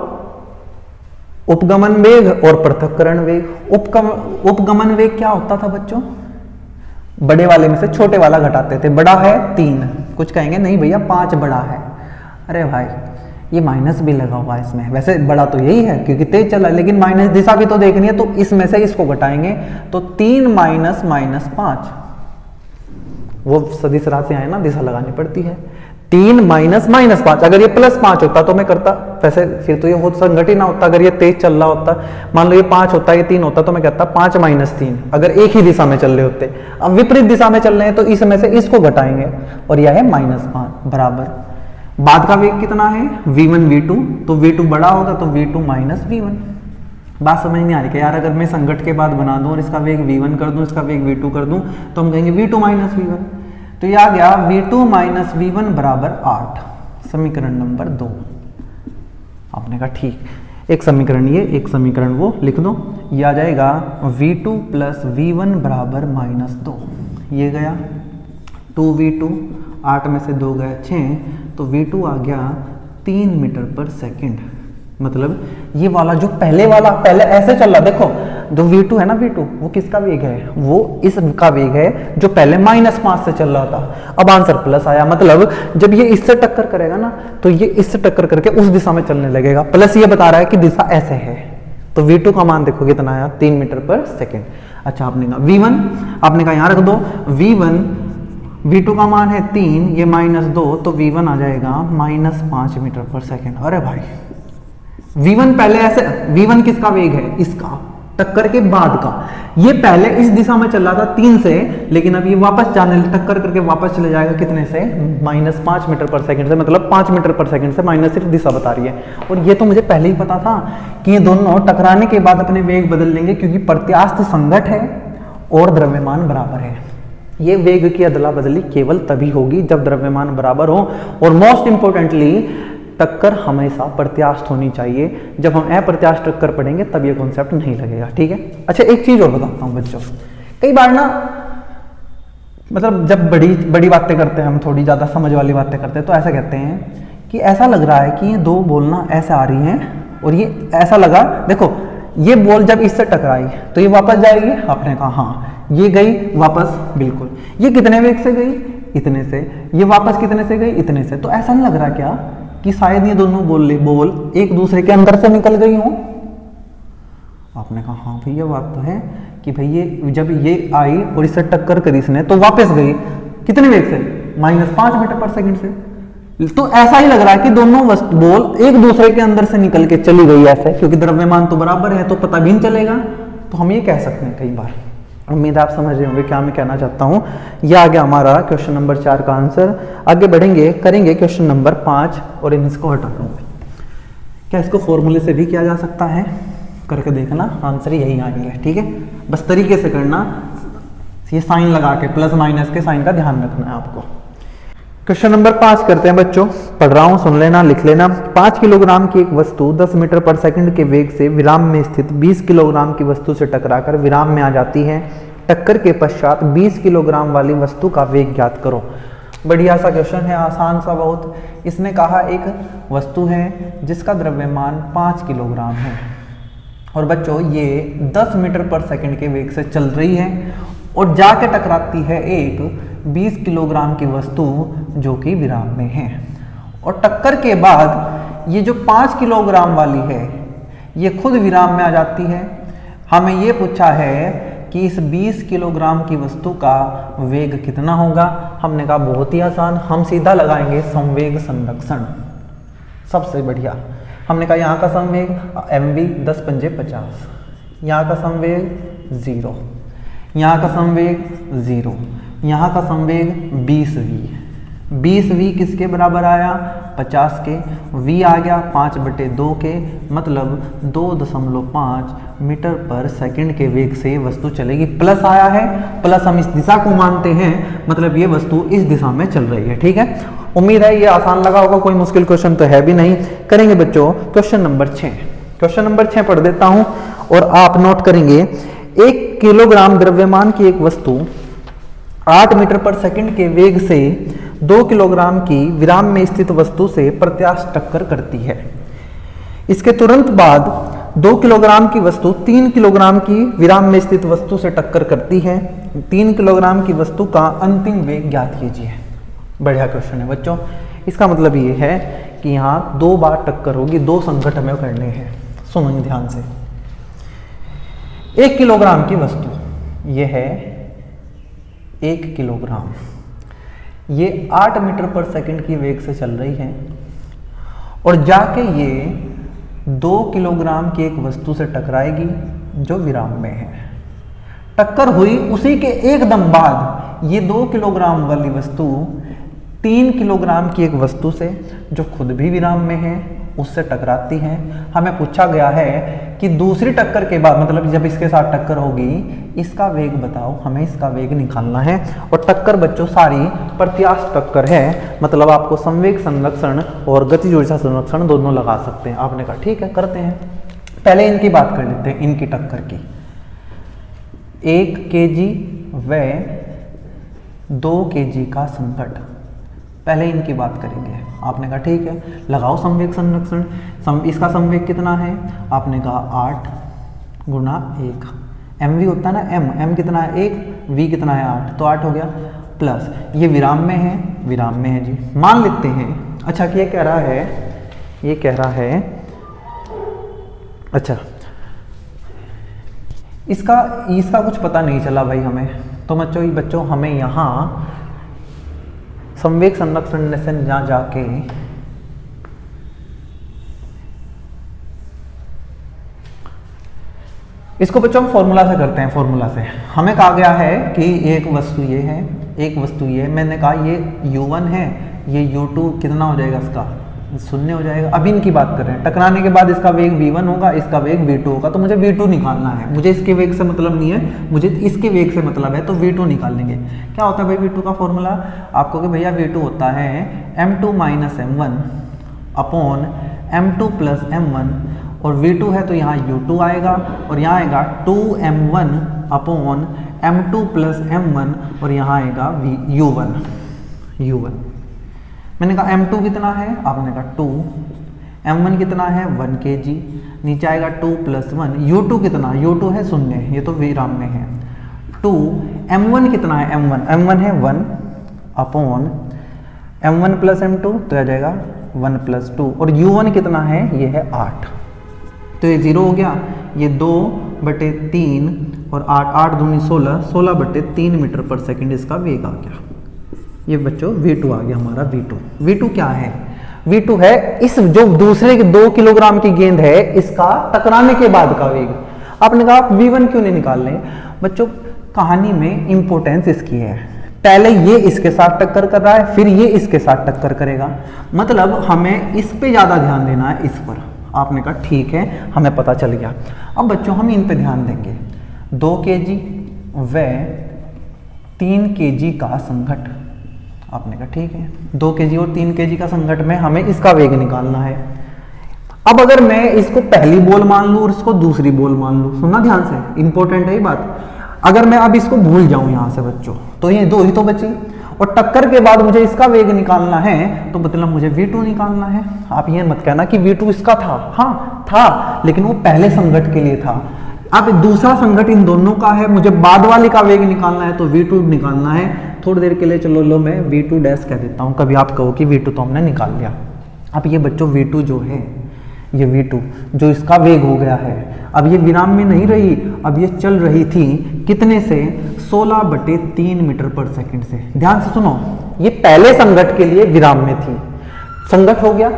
उपगमन वेग और पृथक्करण वेग। उपगमन वेग क्या होता था बच्चों? बड़े वाले में से छोटे वाला घटाते थे। बड़ा है 3, कुछ कहेंगे नहीं भैया 5 बड़ा है। अरे भाई ये माइनस भी लगा हुआ है इसमें, वैसे बड़ा तो यही है क्योंकि तेज चला, लेकिन माइनस दिशा भी तो देखनी है, तो इसमें से इसको घटाएंगे तो 3 माइनस -5, वो सदिश राशि है ना, दिशा लगानी पड़ती है। 3 माइनस -5, अगर ये +5 होता तो मैं करता, वैसे फिर तो ये बहुत संगठ ही ना होता। अगर ये तेज चल रहा होता, मान लो ये 5 होता, ये 3 होता, तो मैं कहता 5 माइनस 3, अगर एक ही दिशा में चल रहे होते। अब विपरीत दिशा में चल रहे हैं तो इसमें से इसको घटाएंगे, और यह है -5 बराबर। बाद का वेग कितना है? v1 v2, तो v2 बड़ा होगा तो v2 माइनस v1। बात समझ नहीं आ रही कि यार अगर मैं संगठ के बाद बना दूं और इसका वेग v1 कर दूं, इसका वेग v2 कर दूं, तो हम कहेंगे v2 माइनस v1। तो ये आ गया v2 माइनस v1 बराबर 8, समीकरण नंबर 2। आपने कहा ठीक, एक समीकरण ये, एक समीकरण वो लिख दो। ये आ जाएगा v2 प्लस v1 बराबर -2, ये गया 2v2, 8 में से 2 गया 6, तो v2 आ गया 3 मीटर पर सेकंड। मतलब ये वाला जो पहले ऐसे चल रहा, देखो जो v2 है ना, v2 वो किसका वेग है? वो इसका वेग है जो पहले -5 से चल रहा था। अब आंसर प्लस आया, मतलब जब ये इससे टक्कर करेगा ना, तो ये इससे टक्कर करके उस दिशा में चलने लगेगा। प्लस ये बता रहा है कि दिशा ऐसे है, तो v2 का मान देखो कितना आया, 3 मीटर पर सेकंड। अच्छा, आपने कहा v1, आपने कहा यहाँ रख दो v2 का मान है 3, ये -2, तो v1 आ जाएगा -5 मीटर पर सेकंड। अरे भाई v1 पहले ऐसे, v1 किसका वेग है? इसका, टक्कर के बाद का। ये पहले इस दिशा में चल रहा था 3 से, लेकिन अब ये वापस जाने, टक्कर करके वापस चले जाएगा कितने से? -5 मीटर पर सेकंड से, मतलब 5 मीटर पर सेकंड से माइनस सिर्फ दिशा बता रही है। और ये तो मुझे पहले ही पता था कि ये दोनों टकराने के बाद अपने वेग बदल लेंगे, क्योंकि प्रत्यास्थ संघट है और द्रव्यमान बराबर है। ये वेग की अदला बदली केवल तभी होगी जब द्रव्यमान बराबर हो, और मोस्ट इंपोर्टेंटली टक्कर हमेशा प्रत्यास्थ होनी चाहिए। जब हम अप्रत्यास्थ टक्कर पढ़ेंगे तब ये कॉन्सेप्ट नहीं लगेगा, ठीक है। अच्छा, एक चीज और बताता हूँ बच्चों, कई बार ना, मतलब जब बड़ी बातें करते हैं हम, थोड़ी ज्यादा समझ वाली बातें करते हैं, तो ऐसा कहते हैं कि ऐसा लग रहा है कि ये 2 बॉल ना ऐसे आ रही हैं, और ये ऐसा लगा, देखो ये बॉल जब इससे टकराई तो ये वापस जाएगी। आपने कहा हाँ, ये गई वापस, बिल्कुल। ये कितने वेग से गई? इतने से। ये वापस कितने से गई? इतने से। तो ऐसा नहीं लग रहा क्या कि शायद ये दोनों बॉल एक दूसरे के अंदर से निकल गई हो? आपने कहा हाँ भैया, बात तो है कि भाई ये जब ये आई और इससे टक्कर करी इसने, तो वापस गई कितने वेग से? -5 मीटर पर सेकंड से। तो ऐसा ही लग रहा है कि दोनों बॉल एक दूसरे के अंदर से निकल के चली गई ऐसे, क्योंकि द्रव्यमान तो बराबर है, तो पता भी नहीं चलेगा। तो हम ये कह सकते हैं कई बार। उम्मीद आप समझ रहे होंगे क्या मैं कहना चाहता हूँ। यह आ गया हमारा क्वेश्चन नंबर 4 का आंसर। आगे बढ़ेंगे, करेंगे क्वेश्चन नंबर 5, और इसको हटा दूंगा। क्या इसको फॉर्मूले से भी किया जा सकता है? करके देखना, आंसर यही आएगा, ठीक है। बस तरीके से करना, ये साइन लगा के, प्लस माइनस के साइन का ध्यान रखना है आपको। क्वेश्चन नंबर 5 करते हैं बच्चों, पढ़ रहा हूं, सुन लेना, लिख लेना। 5 किलोग्राम की एक वस्तु 10 मीटर पर सेकंड के वेग से विराम में स्थित 20 किलोग्राम की वस्तु से टकराकर विराम में आ जाती है। टक्कर के पश्चात 20 किलोग्राम वाली वस्तु का वेग ज्ञात करो। बढ़िया सा क्वेश्चन है, आसान सा बहुत। इसने कहा एक वस्तु है जिसका द्रव्यमान 5 किलोग्राम है और बच्चों ये 10 मीटर पर सेकंड के वेग से चल रही है और जाके टकराती है एक 20 किलोग्राम की वस्तु जो कि विराम में है। और टक्कर के बाद ये जो 5 किलोग्राम वाली है ये खुद विराम में आ जाती है। हमें ये पूछा है कि इस 20 किलोग्राम की वस्तु का वेग कितना होगा। हमने कहा बहुत ही आसान, हम सीधा लगाएंगे संवेग संरक्षण। सबसे बढ़िया, हमने कहा यहाँ का संवेग mv 10 पंजे 50, यहाँ का संवेग 0, यहाँ का संवेग 0, यहाँ का संवेग 20v। 20v किसके बराबर आया? 50 के। v आ गया 5/2 के, मतलब 2.5 मीटर पर सेकंड के वेग से वस्तु चलेगी। प्लस आया है, प्लस हम इस दिशा को मानते हैं, मतलब ये वस्तु इस दिशा में चल रही है। ठीक है, उम्मीद है ये आसान लगा होगा, कोई मुश्किल क्वेश्चन तो है भी नहीं। करेंगे बच्चों क्वेश्चन नंबर 6। क्वेश्चन नंबर 6 पढ़ देता हूं और आप नोट करेंगे। 1 किलोग्राम द्रव्यमान की एक वस्तु 8 मीटर पर सेकंड के वेग से 2 किलोग्राम की विराम में स्थित वस्तु से प्रत्यास्थ टक्कर करती है। इसके तुरंत बाद 2 किलोग्राम की वस्तु 3 किलोग्राम की विराम में स्थित वस्तु से टक्कर करती है। 3 किलोग्राम की वस्तु का अंतिम वेग ज्ञात कीजिए। बढ़िया क्वेश्चन है बच्चों। इसका मतलब ये है कि यहाँ 2 बार टक्कर होगी, 2 संघट हमें करने हैं। सुनो ध्यान से। 1 किलोग्राम की वस्तु ये है 1 किलोग्राम, ये 8 मीटर पर सेकंड की वेग से चल रही है और जाके ये 2 किलोग्राम की एक वस्तु से टकराएगी जो विराम में है। टक्कर हुई, उसी के एकदम बाद ये 2 किलोग्राम वाली वस्तु 3 किलोग्राम की एक वस्तु से जो खुद भी विराम में है उससे टकराती है। हमें पूछा गया है कि दूसरी टक्कर के बाद, मतलब जब इसके साथ टक्कर होगी, इसका वेग बताओ। हमें इसका वेग निकालना है। और टक्कर बच्चों सारी प्रत्यास्थ टक्कर है, मतलब आपको संवेग संरक्षण और गतिज ऊर्जा संरक्षण दोनों लगा सकते हैं। आपने कहा ठीक है, करते हैं। पहले इनकी बात कर लेते हैं, इनकी टक्कर की। 1 kg व 2 kg का संघट, पहले इनकी बात करेंगे। आपने कहा ठीक है, लगाओ संवेग संरक्षण। इसका संवेग कितना है? आपने कहा 8 गुणा 1, mv होता है ना, m कितना है 1, v कितना है 8, तो 8 हो गया। प्लस ये विराम में है, विराम में है जी, मान लेते हैं। अच्छा ये कह रहा है, ये कह रहा है, अच्छा इसका कुछ पता नहीं चला भाई हमें। तो बच्चों हमें यहाँ संवेग संरक्षण से जहाँ जाके इसको बच्चों हम फॉर्मूला से करते हैं। फॉर्मूला से हमें कहा गया है कि एक वस्तु ये है, एक वस्तु ये, मैंने कहा ये u1 है, ये u2 कितना हो जाएगा, इसका 0 हो जाएगा। अभी इनकी बात कर रहे हैं। टकराने के बाद इसका वेग v1 होगा, इसका वेग v2 होगा। तो मुझे v2 निकालना है, मुझे इसके वेग से मतलब नहीं है, मुझे इसके वेग से मतलब है, तो v2 निकाल लेंगे। क्या होता है भाई v2 का फॉर्मूला आपको कि भैया v2 होता है m2 minus m1 upon m2 plus m1, और v2 है तो यहाँ u2 आएगा और यहाँ आएगा 2m1 upon m2 plus m1 और यहाँ आएगा u1। मैंने कहा m2 कितना है? आपने कहा 2, m1 कितना है 1 kg, नीचे आएगा 2 प्लस 1, u2 कितना? u2 है 0, ये तो विराम में है। 2 m1 कितना है? m1 है 1 अपॉन m1 प्लस m2 तो आ जाएगा 1 प्लस 2, और u1 कितना है? ये है 8, तो ये 0 हो गया। ये 2/3 और 8 दूनी 16, 16/3 मीटर पर सेकंड इसका वेग आ गया। ये बच्चों v2 आ गया हमारा। v2 क्या है? v2 है इस जो दूसरे 2 किलोग्राम की गेंद है इसका टकराने के बाद का वेग। आपने कहा आप v1 क्यों नहीं निकाल रहे? बच्चों कहानी में इंपॉर्टेंस इसकी है, पहले ये इसके साथ टक्कर कर रहा है, फिर ये इसके साथ टक्कर करेगा, मतलब हमें इस पे ज्यादा ध्यान देना है, इस पर। आपने कहा ठीक है, हमें पता चल गया। अब बच्चों हम इन पे ध्यान देंगे। 2 kg व 3 kg का संघट, आपने कहा ठीक है, 2 kg और 3 kg का संघट में हमें इसका वेग निकालना है। अब अगर मैं इसको पहली बॉल मान लूं और इसको दूसरी बॉल मान लूं, सुनना ध्यान से, इंपॉर्टेंट है ये बात। अगर मैं अब इसको भूल जाऊं यहां से बच्चों, तो ये 2 ही तो बची, और टक्कर के बाद मुझे इसका वेग निकालना है, तो मतलब मुझे v2 निकालना है। आप ये मत कहना कि v2 इसका था, हाँ था, लेकिन वो पहले संघट के लिए था। अब दूसरा संघट इन दोनों का है, मुझे बाद वाले का वेग निकालना है, तो v2 निकालना है। थोड़ी देर के लिए चलो लो मैं v2 डैश कह देता हूँ, कभी आप कहो कि v2 तो हमने निकाल लिया। अब ये बच्चों v2 जो है, ये v2 जो इसका वेग हो गया है, अब ये विराम में नहीं रही, अब ये चल रही थी कितने से, 16/3 मीटर पर सेकंड से। ध्यान से सुनो, ये पहले संघट के लिए विराम में थी, संघट हो गया,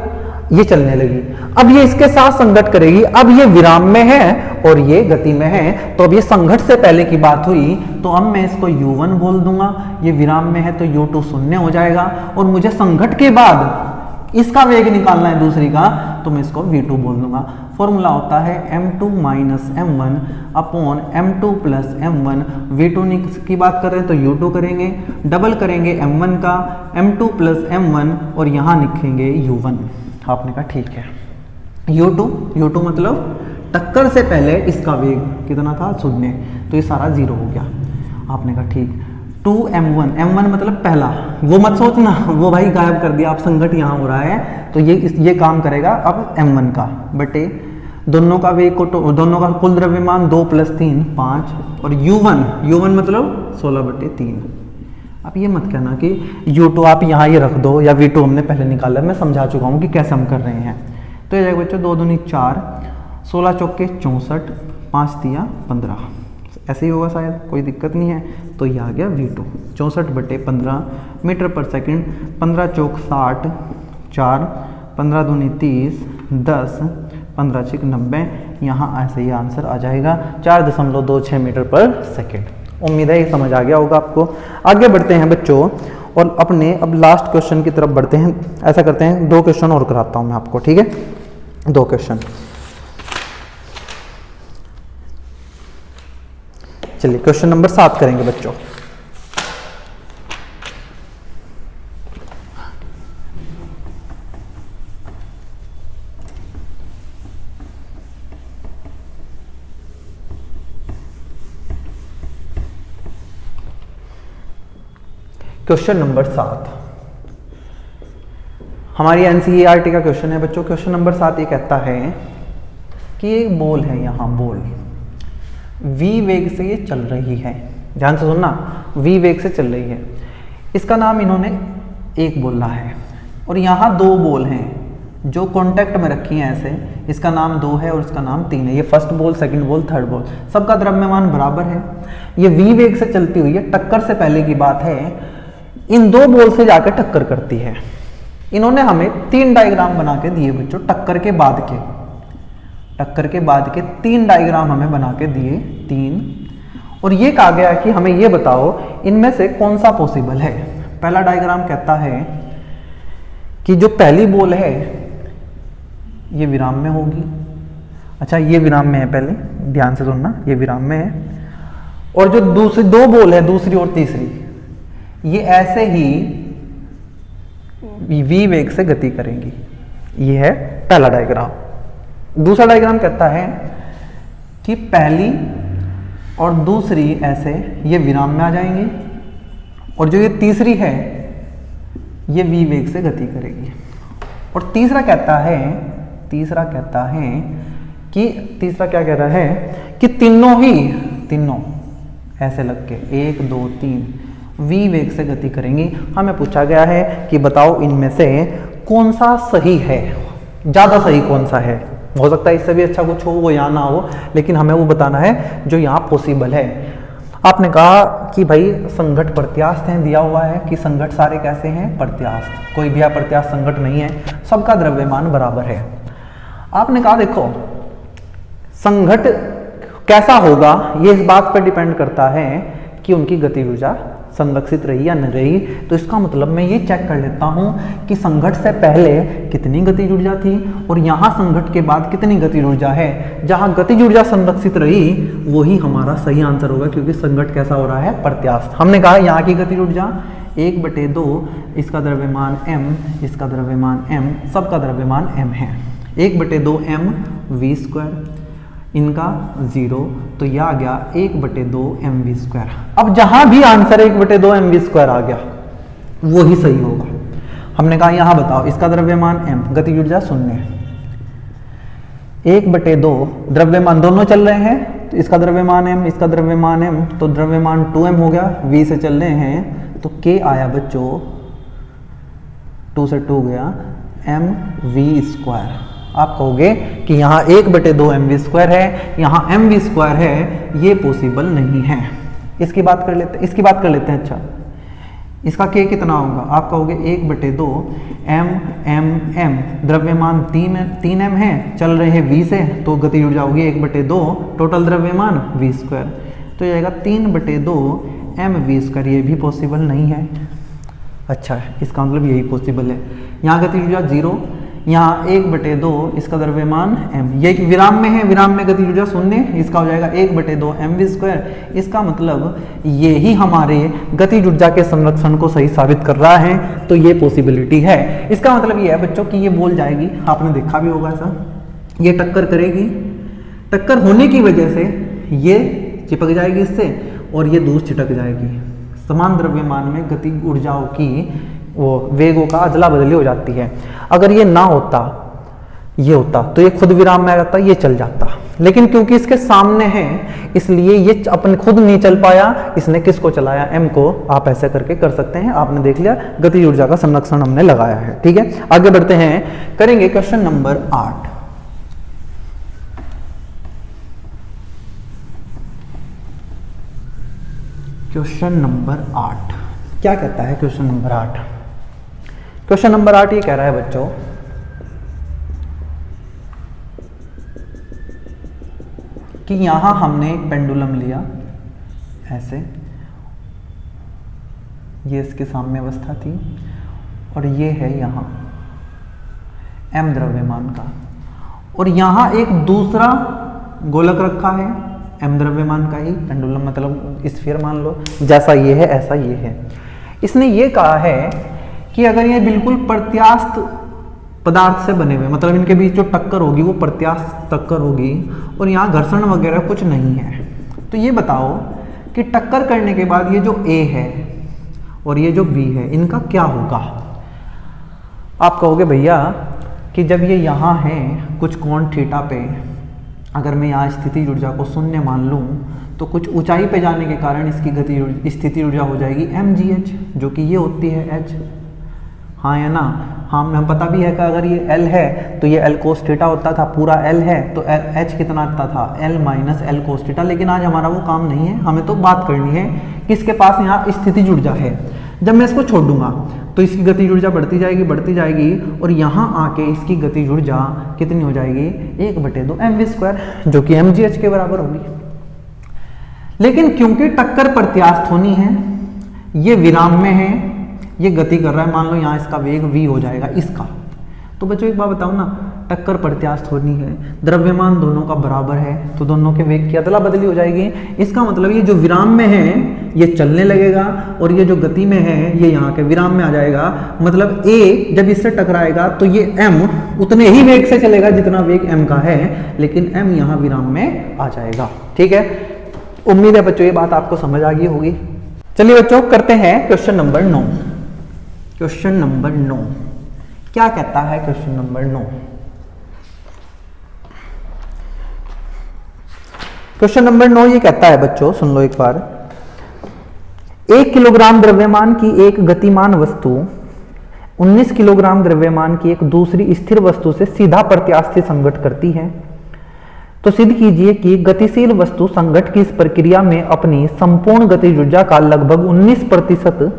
ये चलने लगी, अब ये इसके साथ संघट करेगी, अब ये विराम में है और ये गति में है, तो अब ये संघट से पहले की बात हुई, तो अब मैं इसको u1 बोल दूंगा, ये विराम में है तो u2 शून्य हो जाएगा, और मुझे संघट के बाद इसका वेग निकालना है दूसरी का, तो मैं इसको v2 बोल दूंगा। फॉर्मूला होता है m2 minus m1 upon m2 plus m1। v2 की बात करें तो u2 करेंगे, डबल करेंगे m1 का, m2 प्लस m1 और यहाँ लिखेंगे u1। आपने कहा ठीक है, u2 मतलब टक्कर से पहले इसका वेग कितना था, 0, तो ये सारा 0 हो गया। आपने कहा ठीक। 2m1 मतलब पहला, वो मत सोचना, वो भाई गायब कर दिया, आप संघट यहाँ हो रहा है, तो ये काम करेगा अब m1 का बटे दोनों का वेग को, दोनों का कुल द्रव्यमान 2 + 3 5, और u1 मतलब 16/3। अब ये मत कहना कि u2 आप यहाँ ये रख दो, या v2 हमने पहले निकाला, मैं समझा चुका हूँ कि कैसे हम कर रहे हैं। तो ये जाएगा बच्चों 2 दूनी 4, 16 चौके 64, 5 तिया 15, ऐसे ही होगा शायद, कोई दिक्कत नहीं है। तो ये आ गया v2 64/15 मीटर पर सेकंड, 15 चौक 60, 4, 15 दूनी 30, 10, 15 छिक 90, यहाँ ऐसे ही आंसर आ जाएगा 4.26 मीटर पर सेकंड। उम्मीद है ये समझ आ गया होगा आपको। आगे बढ़ते हैं बच्चों और अपने अब लास्ट क्वेश्चन की तरफ बढ़ते हैं। ऐसा करते हैं 2 क्वेश्चन और कराता हूँ मैं आपको, ठीक है, 2 क्वेश्चन। चलिए क्वेश्चन नंबर 7 करेंगे बच्चों। क्वेश्चन नंबर 7 हमारी एनसीईआरटी का क्वेश्चन है बच्चों। क्वेश्चन नंबर 7 ये कहता है कि एक बॉल है, यहाँ बॉल v वेग से ये चल रही है, ध्यान से सुनना, v वेग से चल रही है, इसका नाम इन्होंने 1 बोला है, और यहाँ 2 बॉल हैं जो कांटेक्ट में रखी हैं ऐसे, इसका नाम 2 है और इसका नाम 3 है। ये first ball, second ball, third ball, सबका द्रव्यमान बराबर है, ये v वेग से चलती हुई है, टक्कर से पहले की बात है, इन 2 बॉल से जाकर टक्कर करती है। इन्होंने हमें 3 डायग्राम बना के दिए बच्चों, टक्कर के बाद के 3 डायग्राम हमें बना के दिए, 3, और ये कहा गया कि हमें ये बताओ इनमें से कौन सा पॉसिबल है। पहला डायग्राम कहता है कि जो पहली बॉल है ये विराम में होगी, अच्छा ये विराम में है, पहले ध्यान से सुनना, ये विराम में है, और जो दूसरी 2 बॉल है, दूसरी और तीसरी, ये ऐसे ही v वेग से गति करेंगी। ये है पहला डायग्राम। दूसरा डायग्राम कहता है कि पहली और दूसरी ऐसे ये विराम में आ जाएंगी, और जो ये तीसरी है ये v वेग से गति करेगी। और तीसरा कहता है कि तीसरा क्या कह रहा है कि तीनों ऐसे लग के 1 2 3 v वेग से गति करेंगी। हमें पूछा गया है कि बताओ इनमें से कौन सा सही है, ज़्यादा सही कौन सा है। हो सकता है इससे भी अच्छा कुछ हो, वो यहाँ ना हो, लेकिन हमें वो बताना है जो यहाँ पॉसिबल है। आपने कहा कि भाई संघट प्रत्यास्थ हैं, दिया हुआ है कि संघट सारे कैसे हैं, प्रत्यास्थ, कोई भी अप्रत्यास्थ संघट नहीं है, सबका द्रव्यमान बराबर है। आपने कहा देखो संघट कैसा होगा ये इस बात पर डिपेंड करता है कि उनकी गति ऊर्जा संरक्षित रही या नहीं रही। तो इसका मतलब मैं ये चेक कर लेता हूँ कि संघट से पहले कितनी गतिज ऊर्जा थी और यहाँ संघट के बाद कितनी गतिज ऊर्जा है। जहाँ गतिज ऊर्जा संरक्षित रही वही हमारा सही आंसर होगा, क्योंकि संघट कैसा हो रहा है, प्रत्यास्थ। हमने कहा यहाँ की गतिज ऊर्जा 1/2 इसका द्रव्यमान m, इसका द्रव्यमान m, सबका द्रव्यमान m है। 1/2 m v², इनका 0, तो यह आ गया 1/2 mv²। अब जहां भी आंसर 1/2 mv² आ गया वो ही सही होगा। हमने कहा यहां बताओ इसका द्रव्यमान m, गतिज ऊर्जा 0 है। 1/2 द्रव्यमान दोनों चल रहे हैं तो इसका द्रव्यमान m, इसका द्रव्यमान m, तो द्रव्यमान 2m हो गया, v से चल रहे हैं तो k आया बच्चों 2 से 2 गया mv²। आप कहोगे कि यहाँ 1/2 mv² है, यहाँ mv² है, ये पॉसिबल नहीं है। इसकी बात कर लेते हैं। अच्छा, इसका k कितना होगा? आप कहोगे 1/2 m, द्रव्यमान 3m है, चल रहे हैं v से, तो गतिज ऊर्जा होगी 1/2 टोटल द्रव्यमान v², तो ये आएगा 3/2 mv²। ये भी पॉसिबल नहीं है। अच्छा, इसका मतलब यही पॉसिबल है। यहाँ गतिज ऊर्जा 0, यहाँ 1/2 इसका द्रव्यमान m, ये विराम में है, विराम में गतिज ऊर्जा 0, इसका हो जाएगा 1/2 mv²। इसका मतलब ये ही हमारे गतिज ऊर्जा के संरक्षण को सही साबित कर रहा है, तो ये पॉसिबिलिटी है। इसका मतलब ये है बच्चों कि ये बोल जाएगी, आपने देखा भी होगा ऐसा, ये टक्कर करेगी, टक्कर होने की वजह से ये चिपक जाएगी इससे और ये दूर छिटक जाएगी। समान द्रव्यमान में गतिज ऊर्जाओं की वो वेगों का अदला बदली हो जाती है। अगर ये ना होता, ये होता तो ये खुद विराम में आ जाता, ये चल जाता, लेकिन क्योंकि इसके सामने है इसलिए ये अपने खुद नहीं चल पाया, इसने किसको चलाया? m को। आप ऐसे करके कर सकते हैं। आपने देख लिया गतिज ऊर्जा का संरक्षण हमने लगाया है। ठीक है, आगे बढ़ते हैं, करेंगे क्वेश्चन नंबर 8। क्वेश्चन नंबर 8 क्या कहता है? क्वेश्चन नंबर 8 ये कह रहा है बच्चों कि यहां हमने एक पेंडुलम लिया ऐसे, ये इसके साम्य अवस्था थी और ये है यहां m द्रव्यमान का, और यहां एक दूसरा गोलक रखा है m द्रव्यमान का ही, पेंडुलम मतलब स्फीयर मान लो, जैसा ये है ऐसा ये है। इसने ये कहा है कि अगर ये बिल्कुल प्रत्यास्थ पदार्थ से बने हुए, मतलब इनके बीच जो टक्कर होगी वो प्रत्यास्थ टक्कर होगी और यहाँ घर्षण वगैरह कुछ नहीं है, तो ये बताओ कि टक्कर करने के बाद ये जो A है और ये जो B है इनका क्या होगा? आप कहोगे भैया कि जब ये यहाँ है कुछ कोण थीटा पे, अगर मैं यहाँ स्थितिज ऊर्जा को 0 मान लूँ तो कुछ ऊंचाई पे जाने के कारण इसकी स्थितिज ऊर्जा हो जाएगी mgh, जो कि ये होती है h। हाँ या ना? हाँ, हमें पता भी है कि अगर ये L है तो ये L cos थीटा होता था, पूरा L है तो H कितना आता था? L minus L cos theta. लेकिन आज हमारा वो काम नहीं है, हमें तो बात करनी है कि इसके पास यहाँ स्थितिज ऊर्जा है। जब मैं इसको छोड़ दूंगा तो इसकी गतिज ऊर्जा बढ़ती जाएगी और यहाँ आके इसकी गतिज ऊर्जा कितनी हो जाएगी? 1/2 mv², जो कि mgh के बराबर होगी। लेकिन क्योंकि टक्कर प्रत्यास्थ होनी है, ये विराम में है, ये गति कर रहा है, मान लो यहाँ इसका वेग v हो जाएगा इसका, तो बच्चों एक बात बताओ ना, टक्कर प्रत्यास्थ होनी है, द्रव्यमान दोनों का बराबर है, तो दोनों के वेग की अदला बदली हो जाएगी। इसका मतलब ये जो विराम में है ये चलने लगेगा और ये जो गति में है ये यहाँ के विराम में आ जाएगा। मतलब A जब इससे टकराएगा तो ये m उतने ही वेग से चलेगा जितना वेग m का है, लेकिन m यहाँ विराम में आ जाएगा। ठीक है, उम्मीद है बच्चों ये बात आपको समझ आ गई होगी। चलिए बच्चों करते हैं क्वेश्चन नंबर 9। क्वेश्चन नंबर 9 क्या कहता है? क्वेश्चन नंबर 9, क्वेश्चन नंबर 9 ये कहता है बच्चों, सुन लो एक बार। 1 किलोग्राम द्रव्यमान की एक गतिमान वस्तु 19 किलोग्राम द्रव्यमान की एक दूसरी स्थिर वस्तु से सीधा प्रत्यास्थी संघट करती है, तो सिद्ध कीजिए कि गतिशील वस्तु संघट की इस प्रक्रिया में अपनी संपूर्ण गतिज ऊर्जा का लगभग 19%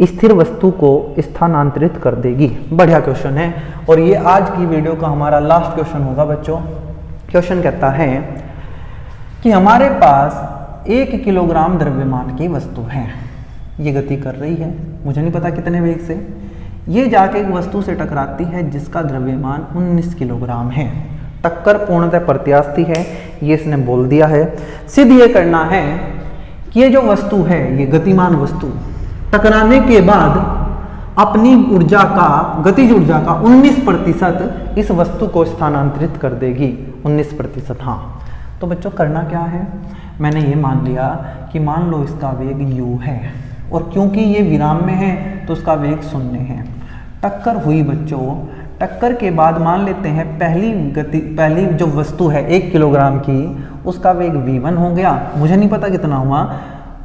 स्थिर वस्तु को स्थानांतरित कर देगी। बढ़िया क्वेश्चन है और ये आज की वीडियो का हमारा लास्ट क्वेश्चन होगा बच्चों। क्वेश्चन कहता है कि हमारे पास 1 किलोग्राम द्रव्यमान की वस्तु है, ये गति कर रही है, मुझे नहीं पता कितने वेग से, ये जाके एक वस्तु से टकराती है जिसका द्रव्यमान 19 किलोग्राम है। टक्कर पूर्णतः प्रत्यास्थी है, ये इसने बोल दिया है। सिद्ध ये करना है कि ये जो वस्तु है, ये गतिमान वस्तु टकराने के बाद अपनी ऊर्जा का, गतिज ऊर्जा का 19% इस वस्तु को स्थानांतरित कर देगी। 19%, हाँ। तो बच्चों करना क्या है, मैंने ये मान लिया कि मान लो इसका वेग u है और क्योंकि ये विराम में है तो उसका वेग 0 है। टक्कर हुई बच्चों, टक्कर के बाद मान लेते हैं पहली जो वस्तु है 1 किलोग्राम की, उसका वेग v1 हो गया, मुझे नहीं पता कितना हुआ,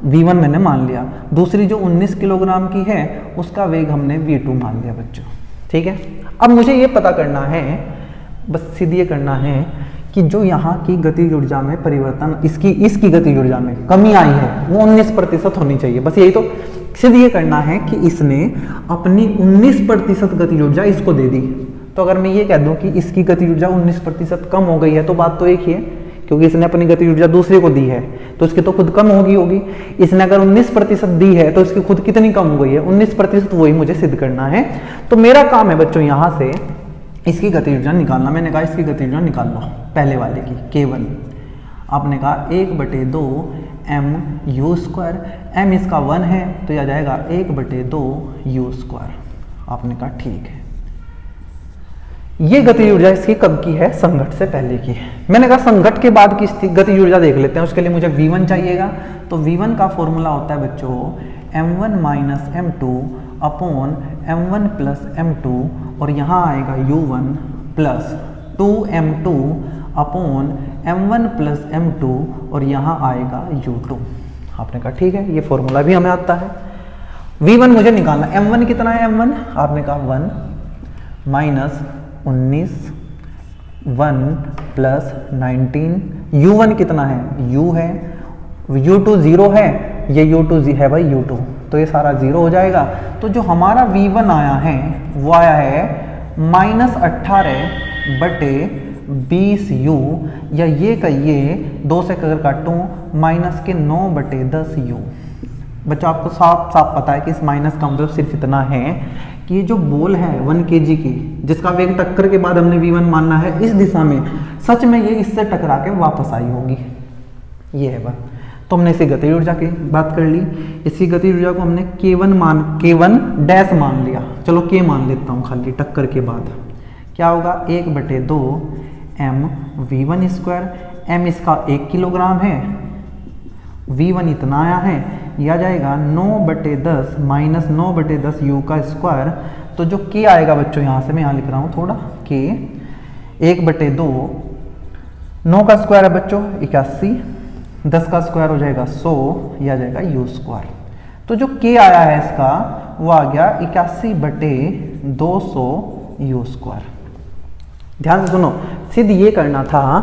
v1 मैंने मान लिया। दूसरी जो 19 किलोग्राम की है उसका वेग हमने v2 मान लिया बच्चों, ठीक है। अब मुझे ये पता करना है, बस सीधे ये करना है कि जो यहाँ की गतिज ऊर्जा में परिवर्तन, इसकी गतिज ऊर्जा में कमी आई है वो 19% होनी चाहिए। बस यही तो सिर्फ ये करना है कि इसने अपनी 19% गतिज ऊर्जा इसको दे दी। तो अगर मैं ये कह दूं कि इसकी गतिज ऊर्जा 19% कम हो गई है तो बात तो एक ही है, क्योंकि इसने अपनी गतिज ऊर्जा दूसरे को दी है तो इसकी तो खुद कम होगी। इसने अगर 19% दी है तो इसकी खुद कितनी कम हो गई है, 19%, वही मुझे सिद्ध करना है। तो मेरा काम है बच्चों यहाँ से इसकी गतिज ऊर्जा निकालना। मैंने कहा इसकी गतिज ऊर्जा निकाल लो पहले वाले की, K1। आपने कहा 1/2 mu², m इसका 1 है तो यह आ जाएगा 1/2 u²। आपने कहा ठीक है। ये गतिज ऊर्जा इसकी कब की है, संघट से पहले की है। मैंने कहा संघट के बाद की गतिज ऊर्जा देख लेते हैं। उसके लिए मुझे v1 चाहिएगा, तो v1 का फॉर्मूला होता है बच्चों m1 - m2 upon m1 + m2, और यहाँ आएगा u1 + 2m2 upon m1 + m2, और यहाँ आएगा u2। आपने कहा ठीक है, ये फॉर्मूला भी हमें आता है। v1 मुझे निकालना, m1 कितना है, m1 आपने कहा 1 - 19, 1 + 19, u1 कितना है, u है, u2 0 है, ये u2 है भाई u2, तो ये सारा 0 हो जाएगा। तो जो हमारा v1 आया है वो आया है -18/20u, या ये कहिए 2 से अगर काटूं -9/10u। बच्चों आपको साफ साफ पता है कि इस माइनस का मतलब सिर्फ इतना है कि ये जो बॉल है 1 kg की, जिसका वेग टक्कर के बाद हमने v1 मानना है, इस दिशा में सच में ये इससे टकरा के वापस आई होगी। ये है बात। तो हमने इसी गतिज ऊर्जा की बात कर ली। इसी गतिज ऊर्जा को हमने K1 डैश मान लिया। चलो K मान लेता हूँ खाली, टक्कर के बाद क्या होगा, 1/2 m v1², m इसका 1 किलोग्राम है, v1 इतना आया है, यह आ जाएगा 9/10 -9/10 u²। तो जो K आएगा बच्चों, यहाँ से मैं यहाँ लिख रहा हूँ थोड़ा, K 1/2, 9 का स्क्वायर है बच्चों 81, 10 का स्क्वायर हो जाएगा 100, यह आ जाएगा u²। तो जो K आया है इसका वो आ गया 81/200 u²। ध्यान से सुनो, सिद्ध ये करना था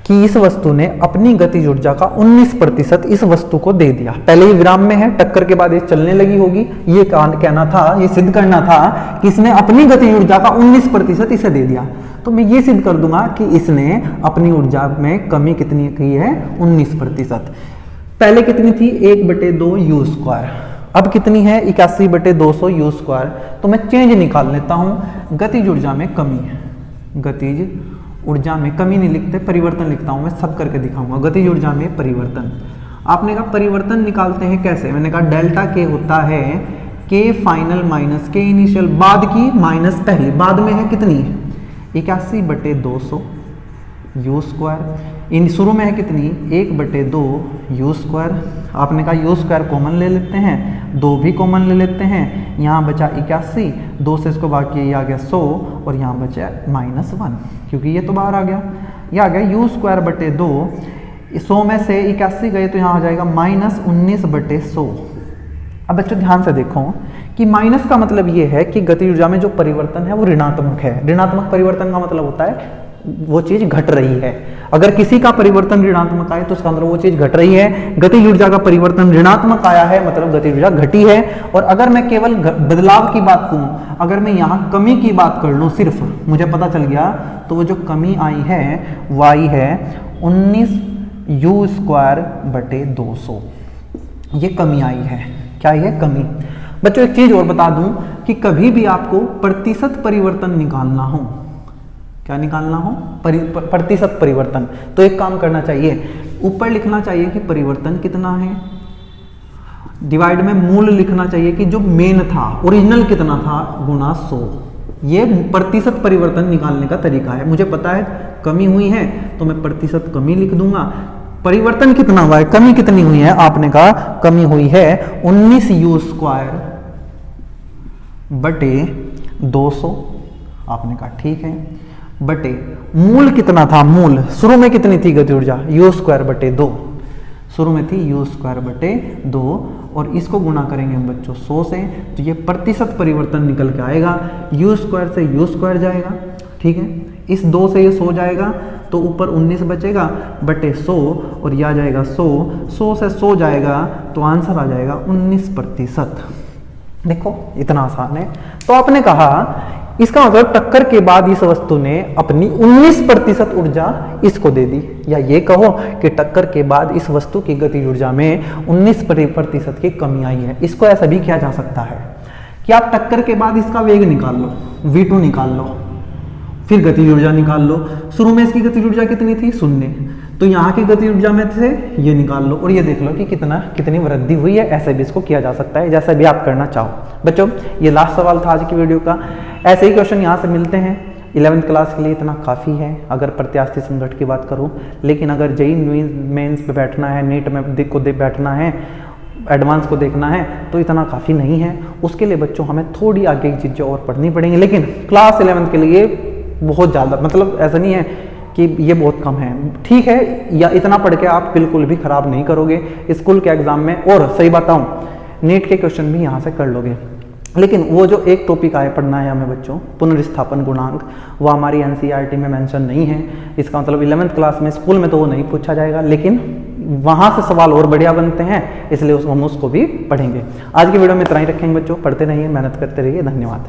कि इस वस्तु ने अपनी गतिज ऊर्जा का 19% इस वस्तु को दे दिया। पहले ही विराम में है, टक्कर के बाद ये चलने लगी होगी। ये कहना था, ये सिद्ध करना था कि इसने अपनी गतिज ऊर्जा का 19% इसे दे दिया। तो मैं ये सिद्ध कर दूंगा कि इसने अपनी ऊर्जा में कमी कितनी की है, 19%। पहले कितनी थी, 1/2 u², अब कितनी है 81/200 u²। तो मैं चेंज निकाल लेता हूं, गतिज ऊर्जा में कमी है, गतिज ऊर्जा में कमी नहीं लिखते, परिवर्तन लिखता हूं, मैं सब करके दिखाऊंगा। गतिज ऊर्जा में परिवर्तन, आपने कहा परिवर्तन निकालते हैं कैसे, मैंने कहा डेल्टा के होता है K final minus K initial, बाद की माइनस पहली। बाद में है कितनी, 81/200 u², इन शुरू में है कितनी 1/2 u²। आपने कहा u² कॉमन ले लेते हैं, 2 भी कॉमन ले लेते हैं, यहाँ बचा 81, 2 से इसको बाकी ये आ गया 100, और यहाँ बचा -1, क्योंकि ये तो बाहर आ गया, ये आ गया u²/2। 100 में से 81 गए तो यहाँ आ जाएगा -19/100। अब बच्चों ध्यान से देखो कि माइनस का मतलब ये है कि गतिज ऊर्जा में जो परिवर्तन है वो ऋणात्मक है। ऋणात्मक परिवर्तन का मतलब होता है वो चीज घट रही है। अगर किसी का परिवर्तन ऋणात्मक आए तो उसका मतलब वो चीज घट रही है। गतिज ऊर्जा का परिवर्तन ऋणात्मक आया है मतलब गतिज ऊर्जा घटी है। और अगर मैं केवल बदलाव की बात करूं, अगर मैं यहाँ कमी की बात कर लूं सिर्फ, मुझे पता चल गया तो वो जो कमी आई है वो आई है 19u²/200। ये कमी आई है, क्या है कमी। बच्चों एक चीज और बता दूं कि कभी भी आपको प्रतिशत परिवर्तन निकालना हो, क्या निकालना हो, प्रतिशत परिवर्तन, तो एक काम करना चाहिए, ऊपर लिखना चाहिए कि परिवर्तन कितना है, डिवाइड में मूल लिखना चाहिए कि जो मेन था, ओरिजिनल कितना था, गुना 100। ये प्रतिशत परिवर्तन निकालने का तरीका है। मुझे पता है कमी हुई है तो मैं प्रतिशत कमी लिख दूंगा। परिवर्तन कितना हुआ है, कमी कितनी हुई है, आपने कहा कमी हुई है 19u² बटे 200, आपने कहा ठीक है, बटे मूल कितना था, मूल शुरू में कितनी थी गति ऊर्जा, u² बटे 2, शुरू में थी u² बटे 2, और इसको गुणा करेंगे हम बच्चों 100 से, तो ये प्रतिशत परिवर्तन निकल के आएगा, u² से u² जाएगा, ठीक है, इस 2 से ये 100 जाएगा तो ऊपर 19 बचेगा बटे 100, और यह आ जाएगा 100 से 100 जाएगा तो आंसर आ जाएगा 19%। देखो इतना आसान है। तो आपने कहा इसका मतलब टक्कर के बाद इस वस्तु ने अपनी 19% ऊर्जा इसको दे दी, या ये कहो कि टक्कर के बाद इस वस्तु की गति ऊर्जा में 19% की कमी आई है। इसको ऐसा भी किया जा सकता है कि आप टक्कर के बाद इसका वेग निकाल लो, v2 निकाल लो, फिर गति ऊर्जा निकाल लो। शुरू में इसकी गति ऊर्जा कितनी थी, 0, तो यहाँ की गति ऊर्जा में से ये निकाल लो और ये देख लो कि कितनी वृद्धि हुई है। ऐसे भी इसको किया जा सकता है, जैसे भी आप करना चाहो। बच्चों ये लास्ट सवाल था आज की वीडियो का। ऐसे ही क्वेश्चन यहाँ से मिलते हैं। 11th क्लास के लिए इतना काफ़ी है अगर प्रत्यास्थी संघट की बात करूँ, लेकिन अगर जेईई मेंस पे बैठना है, नीट में को बैठना है, एडवांस को देखना है तो इतना काफ़ी नहीं है। उसके लिए बच्चों हमें थोड़ी आगे की चीज़ें और पढ़नी पड़ेंगी, लेकिन क्लास 11th के लिए बहुत ज़्यादा, मतलब ऐसा नहीं है कि ये बहुत कम है, ठीक है, या इतना पढ़ के आप बिल्कुल भी खराब नहीं करोगे स्कूल के एग्जाम में। और सही बताऊं नीट के क्वेश्चन भी यहाँ से कर लोगे, लेकिन वो जो एक टॉपिक आए पढ़ना है हमें बच्चों, पुनर्विस्थापन गुणांक, वो हमारी एनसीईआरटी में मेंशन नहीं है। इसका मतलब 11th क्लास में स्कूल में तो वो नहीं पूछा जाएगा, लेकिन वहाँ से सवाल और बढ़िया बनते हैं, इसलिए हम उसको भी पढ़ेंगे। आज की वीडियो में इतना ही रखेंगे बच्चों, पढ़ते रहिए, मेहनत करते रहिए। धन्यवाद।